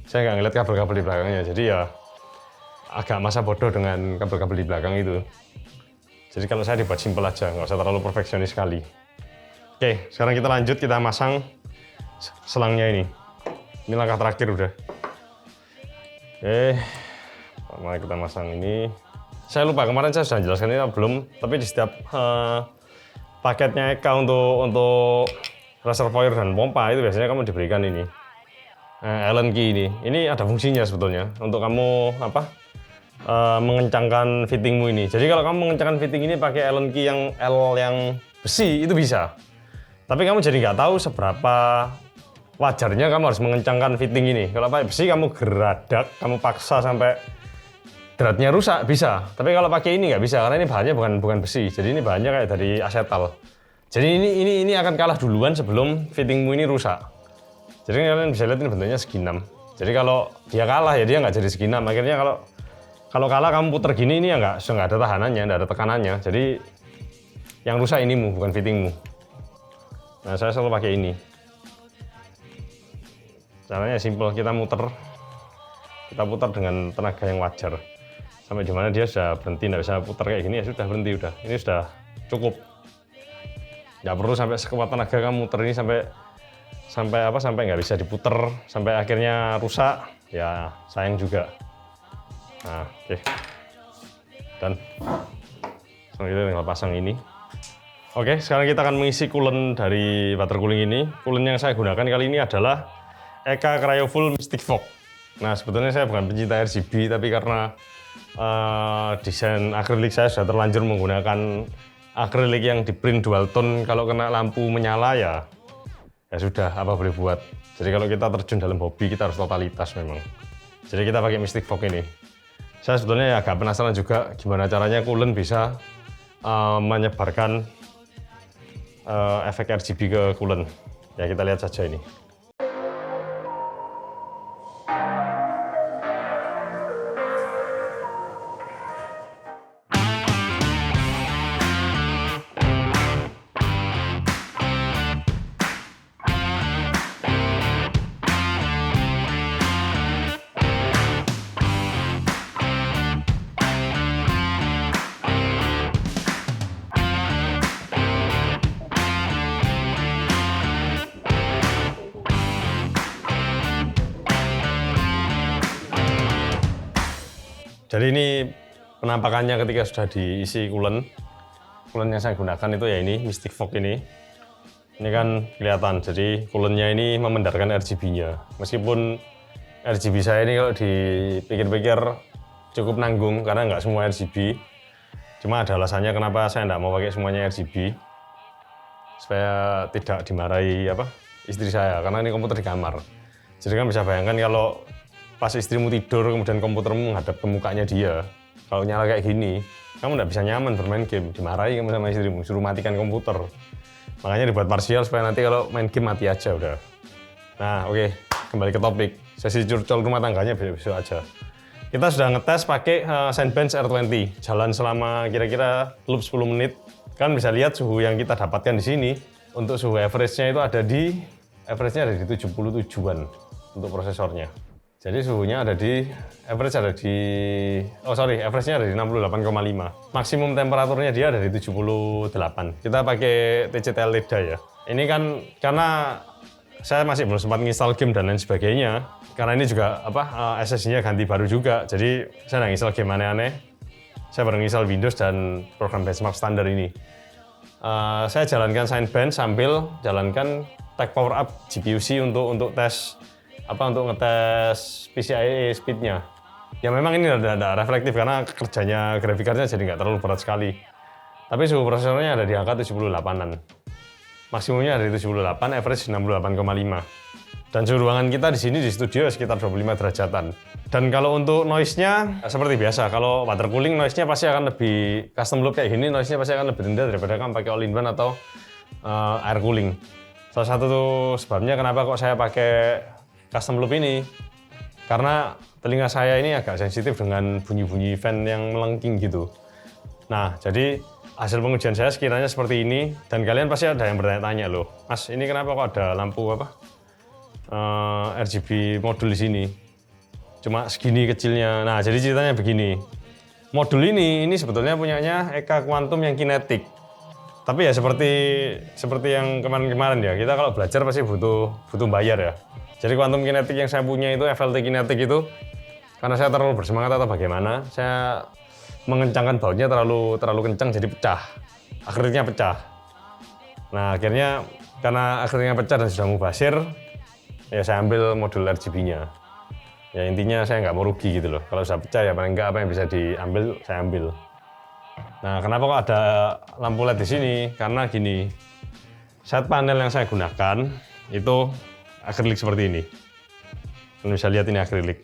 Speaker 1: Saya nggak ngeliat kabel-kabel di belakangnya, jadi ya agak masa bodoh dengan kabel-kabel di belakang itu. Jadi kalau saya dibuat simpel aja, nggak usah terlalu perfeksionis sekali. Oke, sekarang kita lanjut, kita masang selangnya ini. Ini langkah terakhir udah. Oke, mari kita masang ini. Saya lupa kemarin saya sudah jelaskan ini belum, tapi di setiap paketnya Eka untuk reservoir dan pompa itu biasanya kamu diberikan ini Allen key ini. Ini ada fungsinya sebetulnya untuk kamu mengencangkan fittingmu ini. Jadi kalau kamu mengencangkan fitting ini pakai Allen key yang L yang besi itu bisa. Tapi kamu jadi nggak tahu seberapa wajarnya kamu harus mengencangkan fitting ini. Kalau pakai besi kamu geradak, kamu paksa sampai dratnya rusak bisa. Tapi kalau pakai ini nggak bisa karena ini bahannya bukan besi. Jadi ini bahannya kayak dari asetal. Jadi ini akan kalah duluan sebelum fittingmu ini rusak. Jadi kalian bisa lihat ini bentuknya segi 6. Jadi kalau dia kalah ya dia nggak jadi segi 6. Akhirnya kalau kalah kamu puter gini ini ya nggak ada tahanannya, nggak ada tekanannya. Jadi yang rusak inimu bukan fittingmu. Nah saya selalu pakai ini. Caranya simple, kita putar dengan tenaga yang wajar. Sampai dimana dia sudah berhenti, nggak bisa putar kayak gini ya sudah berhenti udah. Ini sudah cukup. Nggak perlu sampai sekuat tenaga kamu muter ini sampai nggak bisa diputer, sampai akhirnya rusak, ya sayang juga. Nah, oke. Dan sekarang kita tinggal pasang ini. Oke, sekarang kita akan mengisi coolant dari water cooling ini. Coolant yang saya gunakan kali ini adalah Eka Cryofull Mystic Fog. Nah, sebetulnya saya bukan pencinta RGB, tapi karena desain akrilik saya sudah terlanjur menggunakan akrilik yang di print dual tone, kalau kena lampu menyala ya sudah, apa boleh buat. Jadi kalau kita terjun dalam hobi, kita harus totalitas memang. Jadi kita pakai Mystic Fog ini. Saya sebetulnya agak penasaran juga gimana caranya coolant bisa menyebarkan efek RGB ke coolant. Ya kita lihat saja ini. Jadi ini penampakannya ketika sudah diisi coolant. Coolant yang saya gunakan itu ya ini, Mystic Fog ini. Ini kan kelihatan, jadi coolantnya ini memendarkan RGB-nya. Meskipun RGB saya ini kalau dipikir-pikir cukup nanggung, karena nggak semua RGB. Cuma ada alasannya kenapa saya nggak mau pakai semuanya RGB. Supaya tidak dimarahi istri saya, karena ini komputer di kamar. Jadi kan bisa bayangkan kalau pas istrimu tidur, kemudian komputermu menghadap ke mukanya dia. Kalau nyala kayak gini, kamu nggak bisa nyaman bermain game. Dimarahi kamu sama istrimu, suruh matikan komputer. Makanya dibuat parsial supaya nanti kalau main game mati aja udah. Nah oke, kembali ke topik. Sesi curcol rumah tangganya besok aja. Kita sudah ngetes pakai Sandbench R20. Jalan selama kira-kira loop 10 menit. Kan bisa lihat suhu yang kita dapatkan di sini. Untuk suhu average-nya itu ada di 77-an untuk prosesornya. Jadi suhunya average-nya ada di 68,5. Maksimum temperaturnya dia ada di 78. Kita pakai TCTL Leda ya. Ini kan karena saya masih belum sempat nginstal game dan lain sebagainya. Karena ini juga SSD-nya ganti baru juga. Jadi saya nggak nginstal game aneh-aneh. Saya baru nginstal Windows dan program benchmark standar ini. Saya jalankan Sandbench sambil jalankan Tech Power Up GPU-C untuk tes untuk ngetes PCIe speed-nya. Ya memang ini ada reflektif karena kerjanya graphic card-nya jadi nggak terlalu berat sekali. Tapi suhu prosesornya ada di angka 78-an. Maksimumnya ada di 78, average 68,5. Dan suhu ruangan kita di sini di studio sekitar 25 derajatan. Dan kalau untuk noise-nya seperti biasa, kalau water cooling noise-nya pasti akan lebih custom loop kayak gini, noise-nya pasti akan lebih rendah daripada kamu pakai all-in-one atau air cooling. Salah satu sebabnya kenapa kok saya pakai custom loop ini, karena telinga saya ini agak sensitif dengan bunyi-bunyi fan yang melengking gitu. Nah, jadi hasil pengujian saya sekiranya seperti ini, dan kalian pasti ada yang bertanya-tanya loh, Mas, ini kenapa kok ada lampu RGB modul di sini? Cuma segini kecilnya. Nah, jadi ceritanya begini. Modul ini sebetulnya punyanya Eka Quantum yang kinetik. Tapi ya seperti yang kemarin-kemarin ya, kita kalau belajar pasti butuh bayar ya. Jadi Quantum kinetik yang saya punya itu, FLT kinetik itu, karena saya terlalu bersemangat atau bagaimana, saya mengencangkan bautnya terlalu kencang jadi pecah. Akriliknya pecah. Nah, akhirnya karena akriliknya pecah dan sudah mubasir, ya saya ambil modul RGB-nya. Ya intinya saya nggak mau rugi gitu loh. Kalau sudah pecah ya paling nggak apa yang bisa diambil, saya ambil. Nah, kenapa kok ada lampu LED di sini? Karena gini, set panel yang saya gunakan itu akrilik seperti ini. Kalian bisa lihat ini akrilik.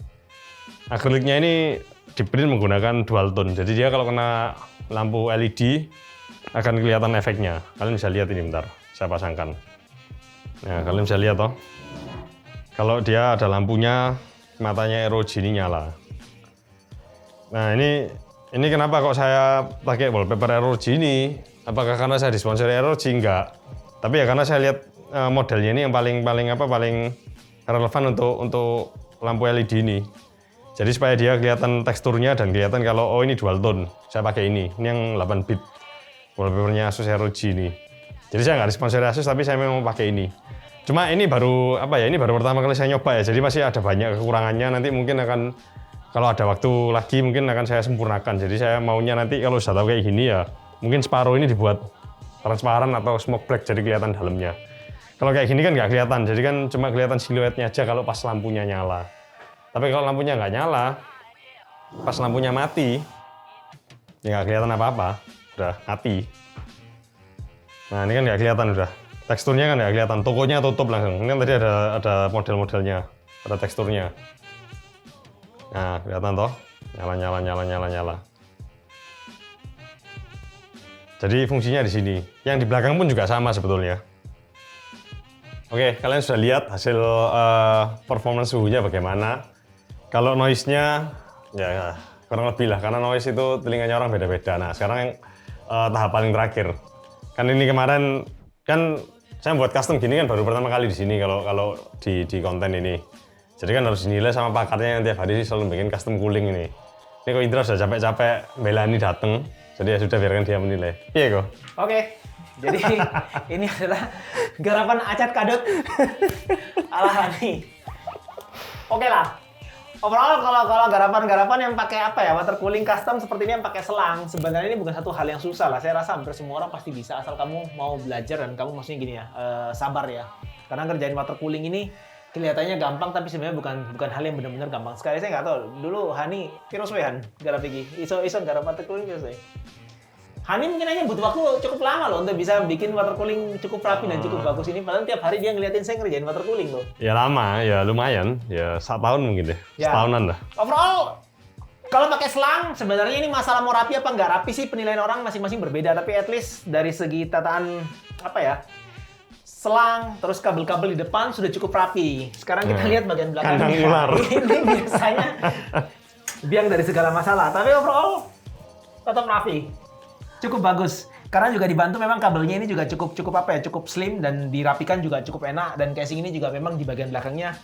Speaker 1: Akriliknya ini di-print menggunakan dual tone. Jadi dia kalau kena lampu LED akan kelihatan efeknya. Kalian bisa lihat ini bentar, saya pasangkan. Nah, kalian bisa lihat toh. Kalau dia ada lampunya, matanya ROG ini nyala. Nah, ini kenapa kok saya pakai wallpaper ROG ini? Apakah karena saya disponsori ROG? Enggak. Tapi ya karena saya lihat modelnya ini yang paling relevan untuk lampu LED ini. Jadi supaya dia kelihatan teksturnya dan kelihatan kalau oh ini dual tone, saya pakai ini. Ini yang 8 bit wallpapernya Asus ROG ini. Jadi saya nggak disponsori Asus, tapi saya memang pakai ini. Cuma ini baru ini baru pertama kali saya nyoba ya. Jadi masih ada banyak kekurangannya. Nanti mungkin akan kalau ada waktu lagi mungkin akan saya sempurnakan. Jadi saya maunya nanti kalau sudah tahu kayak gini ya, mungkin separuh ini dibuat transparan atau smoke black jadi kelihatan dalamnya. Kalau kayak gini kan nggak kelihatan, jadi kan cuma kelihatan siluetnya aja kalau pas lampunya nyala. Tapi kalau lampunya nggak nyala, pas lampunya mati, ya nggak kelihatan apa-apa, udah mati. Nah ini kan nggak kelihatan udah, teksturnya kan nggak kelihatan, tokonya tutup langsung. Ini kan tadi ada model-modelnya, ada teksturnya. Nah kelihatan toh, nyala. Jadi fungsinya di sini. Yang di belakang pun juga sama sebetulnya. Oke, kalian sudah lihat hasil performance suhunya bagaimana. Kalau noise-nya, ya kurang lebih lah, karena noise itu telinganya orang beda-beda. Nah, sekarang yang tahap paling terakhir. Kan ini kemarin, kan saya buat custom gini kan baru pertama kali di sini kalau di konten ini. Jadi kan harus dinilai sama pakarnya yang tiap hari selalu bikin custom cooling ini. Ini kok Indra sudah capek-capek Melani dateng, jadi ya sudah biarkan dia menilai. Iya kok?
Speaker 4: Oke. Jadi ini adalah garapan Acat Kadut ala Hani. Oke lah. Overall kalau garapan-garapan yang pakai water cooling custom seperti ini yang pakai selang, sebenarnya ini bukan satu hal yang susah lah. Saya rasa hampir semua orang pasti bisa asal kamu mau belajar dan kamu maksudnya gini ya, sabar ya. Karena ngerjain water cooling ini kelihatannya gampang tapi sebenarnya bukan hal yang benar-benar gampang. Sekali saya nggak tahu. Dulu Hani virus wehan garap iki. Iso garap water cooling virus we. Hani mungkin hanya butuh waktu cukup lama loh untuk bisa bikin water cooling cukup rapi dan cukup bagus ini. Padahal tiap hari dia ngeliatin saya ngerjain water cooling loh.
Speaker 1: Ya lama, ya lumayan. Ya 1 tahun mungkin deh, setahunan lah.
Speaker 4: Overall, kalau pakai selang sebenarnya ini masalah mau rapi apa nggak rapi sih penilaian orang masing-masing berbeda. Tapi at least dari segi tataan selang, terus kabel-kabel di depan sudah cukup rapi. Sekarang kita lihat bagian belakang.
Speaker 1: Kandang ular.
Speaker 4: Ini biasanya biang dari segala masalah. Tapi overall tetap rapi. Cukup bagus. Karena juga dibantu memang kabelnya ini juga cukup slim dan dirapikan juga cukup enak, dan casing ini juga memang di bagian belakangnya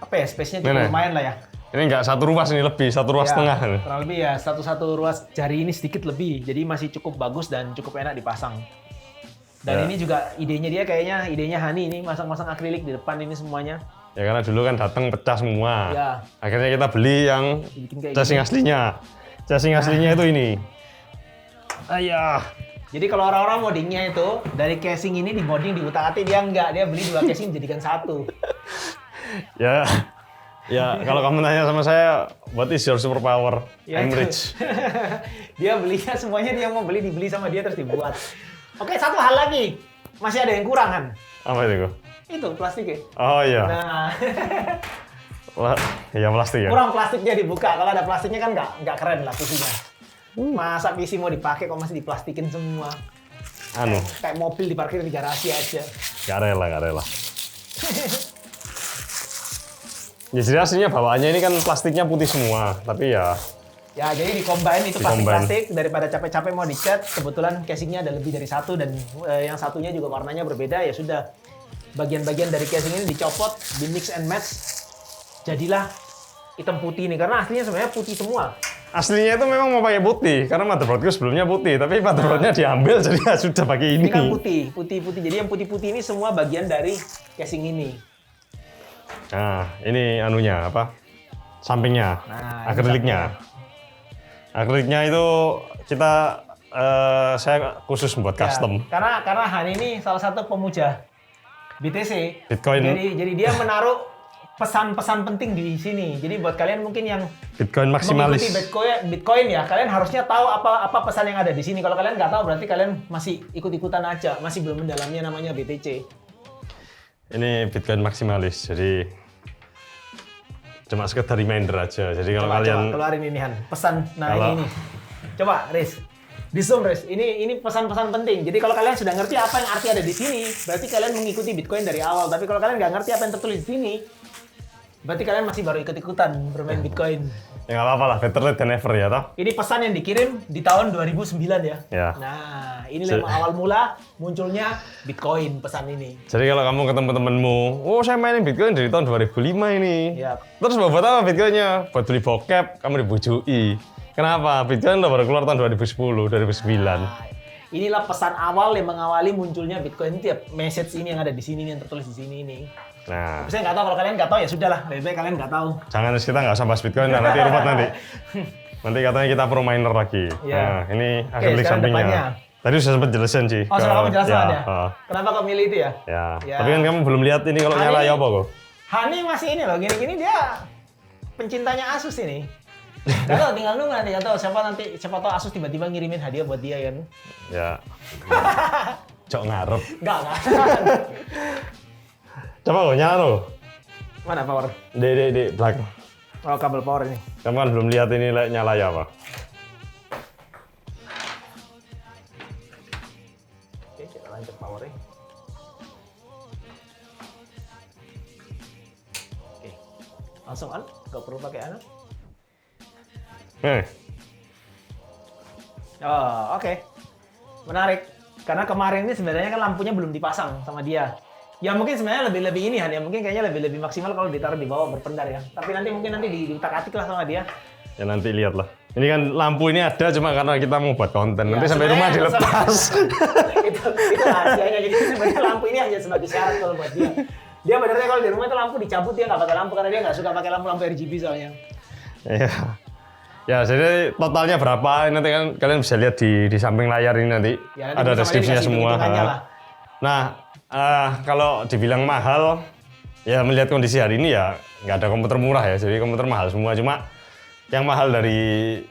Speaker 4: space-nya cukup lumayan lah ya.
Speaker 1: Ini nggak 1 ruas ini lebih, 1 ruas setengah.
Speaker 4: Kurang lebih ya, satu ruas jari ini sedikit lebih. Jadi masih cukup bagus dan cukup enak dipasang. Dan ini juga idenya dia kayaknya idenya Hani ini masang-masang akrilik di depan ini semuanya.
Speaker 1: Ya karena dulu kan datang pecah semua.
Speaker 4: Ya.
Speaker 1: Akhirnya kita beli yang casing aslinya. Casing aslinya itu ini. Ayah.
Speaker 4: Jadi kalau orang-orang moddingnya itu dari casing ini di modding di utak-atik, dia beli 2 casing dijadikan 1.
Speaker 1: Ya Ya, kalau kamu tanya sama saya, what is your superpower?
Speaker 4: Ya,
Speaker 1: I'm
Speaker 4: itu.
Speaker 1: rich.
Speaker 4: Dia belinya semuanya dia mau beli, dibeli sama dia terus dibuat. Oke, satu hal lagi. Masih ada yang kurang kan?
Speaker 1: Apa itu?
Speaker 4: Itu plastiknya.
Speaker 1: Oh iya,
Speaker 4: Nah,
Speaker 1: iya plastik ya.
Speaker 4: kurang plastiknya dibuka. Kalau ada plastiknya kan nggak keren lah PC-nya. Masa PC mau dipakai kok masih diplastikin semua?
Speaker 1: Anu,
Speaker 4: Kayak mobil diparkir di garasi aja.
Speaker 1: gak rela. Ya jadi aslinya bawaannya ini kan plastiknya putih semua, tapi ya
Speaker 4: Ya, jadi di-combine itu
Speaker 1: Di-combine.
Speaker 4: plastik daripada capek-capek mau dicat, kebetulan casingnya ada lebih dari satu dan yang satunya juga warnanya berbeda, ya sudah. Bagian-bagian dari casing ini dicopot, di mix and match, jadilah hitam putih ini. Karena aslinya sebenarnya putih semua.
Speaker 1: aslinya itu memang mau pakai putih, karena motherboardku sebelumnya putih, tapi motherboardnya diambil jadi ya sudah pakai
Speaker 4: Ini
Speaker 1: ini.
Speaker 4: kan putih. Jadi yang putih-putih ini semua bagian dari casing ini.
Speaker 1: Nah, ini anunya apa? Sampingnya,
Speaker 4: Nah, ini
Speaker 1: akriliknya. Akriliknya itu kita saya khusus buat
Speaker 4: Ya,
Speaker 1: custom.
Speaker 4: karena Han ini salah satu pemuja BTC.
Speaker 1: Bitcoin.
Speaker 4: Jadi dia menaruh pesan-pesan penting di sini. Jadi buat kalian mungkin yang
Speaker 1: Bitcoin maksimalis.
Speaker 4: mengikuti Bitcoin ya, kalian harusnya tahu apa pesan yang ada di sini. Kalau kalian nggak tahu berarti kalian masih ikut-ikutan aja, masih belum mendalamnya namanya BTC.
Speaker 1: Ini Bitcoin maksimalis, jadi cuma sekedar reminder aja. Jadi kalau
Speaker 4: Coba
Speaker 1: kalian
Speaker 4: keluarin ini Han, pesan. Nah,
Speaker 1: Kalau-
Speaker 4: ini. Coba, Riz. Di zoom, Riz. Ini pesan-pesan penting. Jadi kalau kalian sudah ngerti apa yang arti ada di sini, berarti kalian mengikuti Bitcoin dari awal. Tapi kalau kalian nggak ngerti apa yang tertulis di sini, berarti kalian masih baru ikut-ikutan bermain Bitcoin.
Speaker 1: ya nggak apa-apa lah, better late than never ya toh.
Speaker 4: Ini pesan yang dikirim di tahun 2009 ya.
Speaker 1: Ya.
Speaker 4: Nah, ini memang awal mula munculnya Bitcoin pesan ini.
Speaker 1: Jadi kalau kamu ketemu temenmu, oh saya mainin Bitcoin dari tahun 2005 ini.
Speaker 4: Ya.
Speaker 1: Terus buat apa Bitcoinnya? Buat beli bokep, kamu dibujui. Kenapa? Bitcoin udah baru keluar tahun 2010, 2009.
Speaker 4: Nah, inilah pesan awal yang mengawali munculnya Bitcoin. Tiap message ini yang ada di sini, yang tertulis di sini ini.
Speaker 1: Nah,
Speaker 4: Saya nggak tahu, kalau kalian nggak tahu ya sudahlah. Lebih baik kalian nggak tahu.
Speaker 1: jangan kita nggak usah bahas Bitcoin, nanti ruwet nanti. Nanti katanya kita pro miner lagi.
Speaker 4: Iya.
Speaker 1: Nah, ini akrilik
Speaker 4: sekarang
Speaker 1: sampingnya.
Speaker 4: depannya.
Speaker 1: Tadi sudah sempat jelasin sih.
Speaker 4: Oh, sudah kamu jelasin
Speaker 1: ya,
Speaker 4: ada? Kenapa kau milih itu ya?
Speaker 1: ya.
Speaker 4: Ya.
Speaker 1: Tapi kan kamu belum lihat ini kalau
Speaker 4: Hani-
Speaker 1: nyala ya apa kok?
Speaker 4: Hani masih ini loh, gini-gini dia pencintanya Asus ini. Gak tau, tinggal nunggu nanti, gak tau siapa tahu Asus tiba-tiba ngirimin hadiah buat dia kan.
Speaker 1: Ya. Cok ngarep.
Speaker 4: Enggak.
Speaker 1: Coba kok nyala lo.
Speaker 4: Mana power?
Speaker 1: Di black.
Speaker 4: Oh, kabel power ini.
Speaker 1: Kamu kan belum lihat ini nyala ya apa?
Speaker 4: Oke, kita lanjut powernya. Oke, langsung on, gak perlu pakai anu. Oh, oke. Menarik. Karena kemarin ini sebenarnya kan lampunya belum dipasang sama dia. Ya mungkin sebenarnya lebih ini Han ya, mungkin kayaknya lebih maksimal kalau ditaruh di bawah berpendar ya. Tapi mungkin nanti diutak-atik lah sama dia.
Speaker 1: Ya nanti lihat lah. Ini kan lampu ini ada cuma karena kita mau buat konten. Nanti
Speaker 4: Ya,
Speaker 1: sampai rumah
Speaker 4: sebenarnya
Speaker 1: dilepas.
Speaker 4: itu rahasianya. Jadi sebenarnya lampu ini hanya sebagai syarat kalau buat dia. Dia benernya kalau di rumah itu lampu dicabut, dia nggak pakai lampu karena dia nggak suka pakai lampu RGB soalnya.
Speaker 1: Iya. Ya, jadi totalnya berapa? Nanti kan kalian bisa lihat di samping layar ini nanti.
Speaker 4: Ya, nanti
Speaker 1: ada
Speaker 4: bersama
Speaker 1: deskripsinya
Speaker 4: dia dikasih
Speaker 1: semua.
Speaker 4: hitung-hitungannya lah.
Speaker 1: Nah, kalau dibilang mahal, ya melihat kondisi hari ini ya nggak ada komputer murah ya. Jadi komputer mahal semua. Cuma yang mahal dari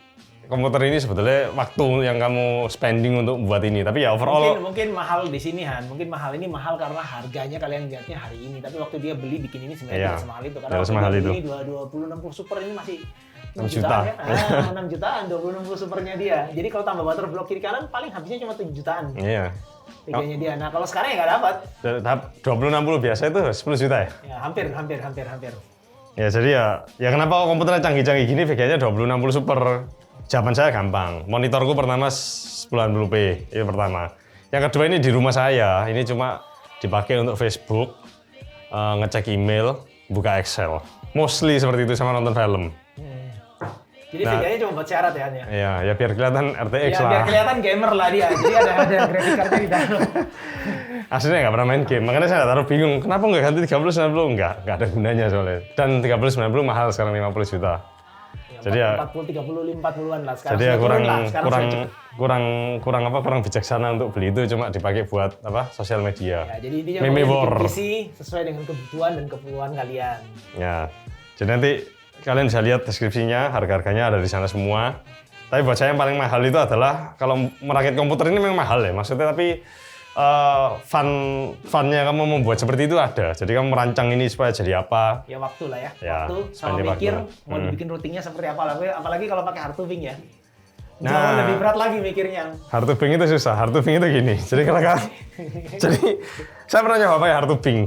Speaker 1: komputer ini sebetulnya waktu yang kamu spending untuk buat ini. Tapi ya overall
Speaker 4: Mungkin mahal di sini Han. Mungkin mahal ini mahal karena harganya kalian lihatnya hari ini. Tapi waktu dia beli bikin ini sebenarnya
Speaker 1: Iya,
Speaker 4: tidak semahal itu. Karena
Speaker 1: tidak
Speaker 4: waktu
Speaker 1: semahal
Speaker 4: dia
Speaker 1: itu.
Speaker 4: beli 2060 Super ini masih
Speaker 1: 6
Speaker 4: jutaan
Speaker 1: juta.
Speaker 4: ya. 6 jutaan 2060 Supernya dia. Jadi kalau tambah water block kiri kanan paling habisnya cuma 7 jutaan.
Speaker 1: iya.
Speaker 4: Tiganya dia. Nah kalau sekarang ya nggak dapat.
Speaker 1: Tahap 2060 biasa itu 10 juta ya?
Speaker 4: Ya hampir.
Speaker 1: Ya jadi ya kenapa komputernya canggih-canggih gini VGA-nya 2060 Super? Jawaban saya gampang. Monitorku pertama 90p, itu pertama. Yang kedua ini di rumah saya, ini cuma dipakai untuk Facebook, ngecek email, buka Excel. Mostly seperti itu sama nonton film.
Speaker 4: Jadi
Speaker 1: Nah.
Speaker 4: VGA-nya cuma buat syarat ya Han ya.
Speaker 1: Iya, ya biar kelihatan RTX
Speaker 4: Ya,
Speaker 1: lah.
Speaker 4: biar kelihatan gamer lah dia. Jadi ada graphic card-nya di dalam.
Speaker 1: Aslinya nggak pernah main game, makanya saya nggak taruh bingung. Kenapa nggak ganti 3090? Nggak ada gunanya soalnya. Dan 3090 mahal sekarang 50 juta. Jadi ya
Speaker 4: 40, 30, 40-an lah. Sekarang
Speaker 1: Jadi ya
Speaker 4: sudah turun lah. Sekarang sudah cepet.
Speaker 1: kurang bijaksana untuk beli itu cuma dipakai buat apa sosial media.
Speaker 4: Ya, jadi intinya
Speaker 1: Meme
Speaker 4: pokoknya
Speaker 1: war.
Speaker 4: bikin PC sesuai dengan kebutuhan dan keperluan kalian.
Speaker 1: Ya. Jadi nanti kalian bisa lihat deskripsinya, harga-harganya ada di sana semua. Tapi buat saya yang paling mahal itu adalah kalau merakit komputer ini memang mahal ya, maksudnya tapi funnya kamu membuat seperti itu ada. Jadi kamu merancang ini supaya jadi apa.
Speaker 4: Ya waktu lah ya,
Speaker 1: Ya,
Speaker 4: waktu sama
Speaker 1: spending
Speaker 4: mikir
Speaker 1: waktu.
Speaker 4: mau dibikin routingnya seperti apa. Apalagi kalau pakai Hartubing ya.
Speaker 1: Nah.
Speaker 4: Jauh lebih berat lagi mikirnya.
Speaker 1: Hartubing itu susah. Hartubing itu gini. Jadi kalau jadi saya pernah nyoba pakai Hartubing,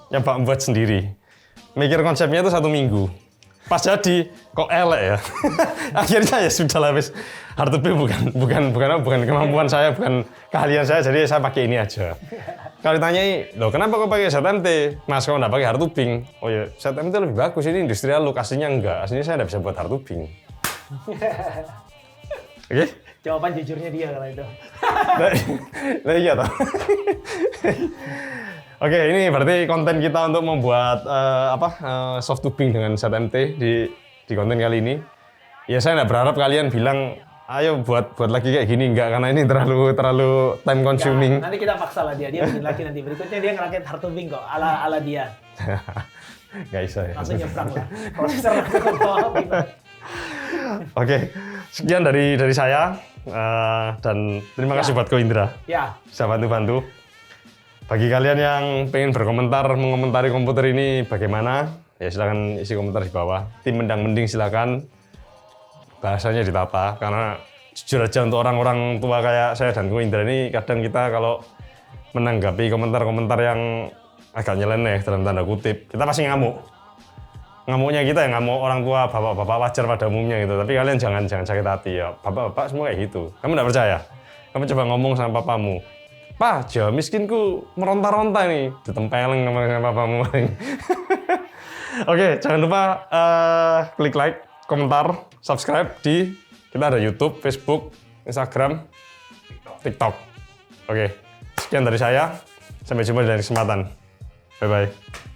Speaker 1: nyoba buat sendiri. Mikir konsepnya itu 1 minggu. Pas jadi kok elek ya. Akhirnya ya sudah lah wis. Hartubing bukan kemampuan saya, bukan keahlian saya, jadi saya pakai ini aja. Kalau ditanyai, loh kenapa kok pakai ZMT? Mas, kalau nggak pakai Hartubing? Oh ya, ZMT lebih bagus, ini industrial look, aslinya enggak. Aslinya saya nggak bisa buat Hartubing. Oke?
Speaker 4: Jawaban jujurnya dia kalau itu.
Speaker 1: Nah iya toh. Oke, ini berarti konten kita untuk membuat soft tubing dengan ZMT di konten kali ini. Ya saya nggak berharap kalian bilang, ayo buat lagi kayak gini, enggak, karena ini terlalu time consuming.
Speaker 4: Nah, nanti kita paksa lah dia bikin lagi nanti berikutnya dia ngerakit Hartubing kok ala dia.
Speaker 1: Nggak bisa ya.
Speaker 4: Langsung nyebrang lah. Prosesor langsung ke bawah gitu.
Speaker 1: Oke, sekian dari saya dan terima kasih buat Ko Indra.
Speaker 4: Ya,
Speaker 1: Bisa bantu-bantu. Bagi kalian yang pengen mengomentari komputer ini bagaimana, ya silakan isi komentar di bawah. Tim Mendang Mending silakan. Bahasanya ditata, karena jujur aja untuk orang-orang tua kayak saya dan Ko Indra ini, kadang kita kalau menanggapi komentar-komentar yang agak nyeleneh dalam tanda kutip, kita pasti ngamuk. Ngamuknya kita ya ngamuk orang tua, bapak-bapak wajar pada umumnya gitu. Tapi kalian jangan sakit hati ya, bapak-bapak semua kayak gitu. Kamu nggak percaya? Kamu coba ngomong sama papamu. Pak, Jawa miskinku meronta-ronta nih, ditempeleng sama papamu. Oke, jangan lupa klik like, komentar, subscribe di kita ada YouTube, Facebook, Instagram, TikTok. Oke, sekian dari saya. Sampai jumpa di lain kesempatan. Bye-bye.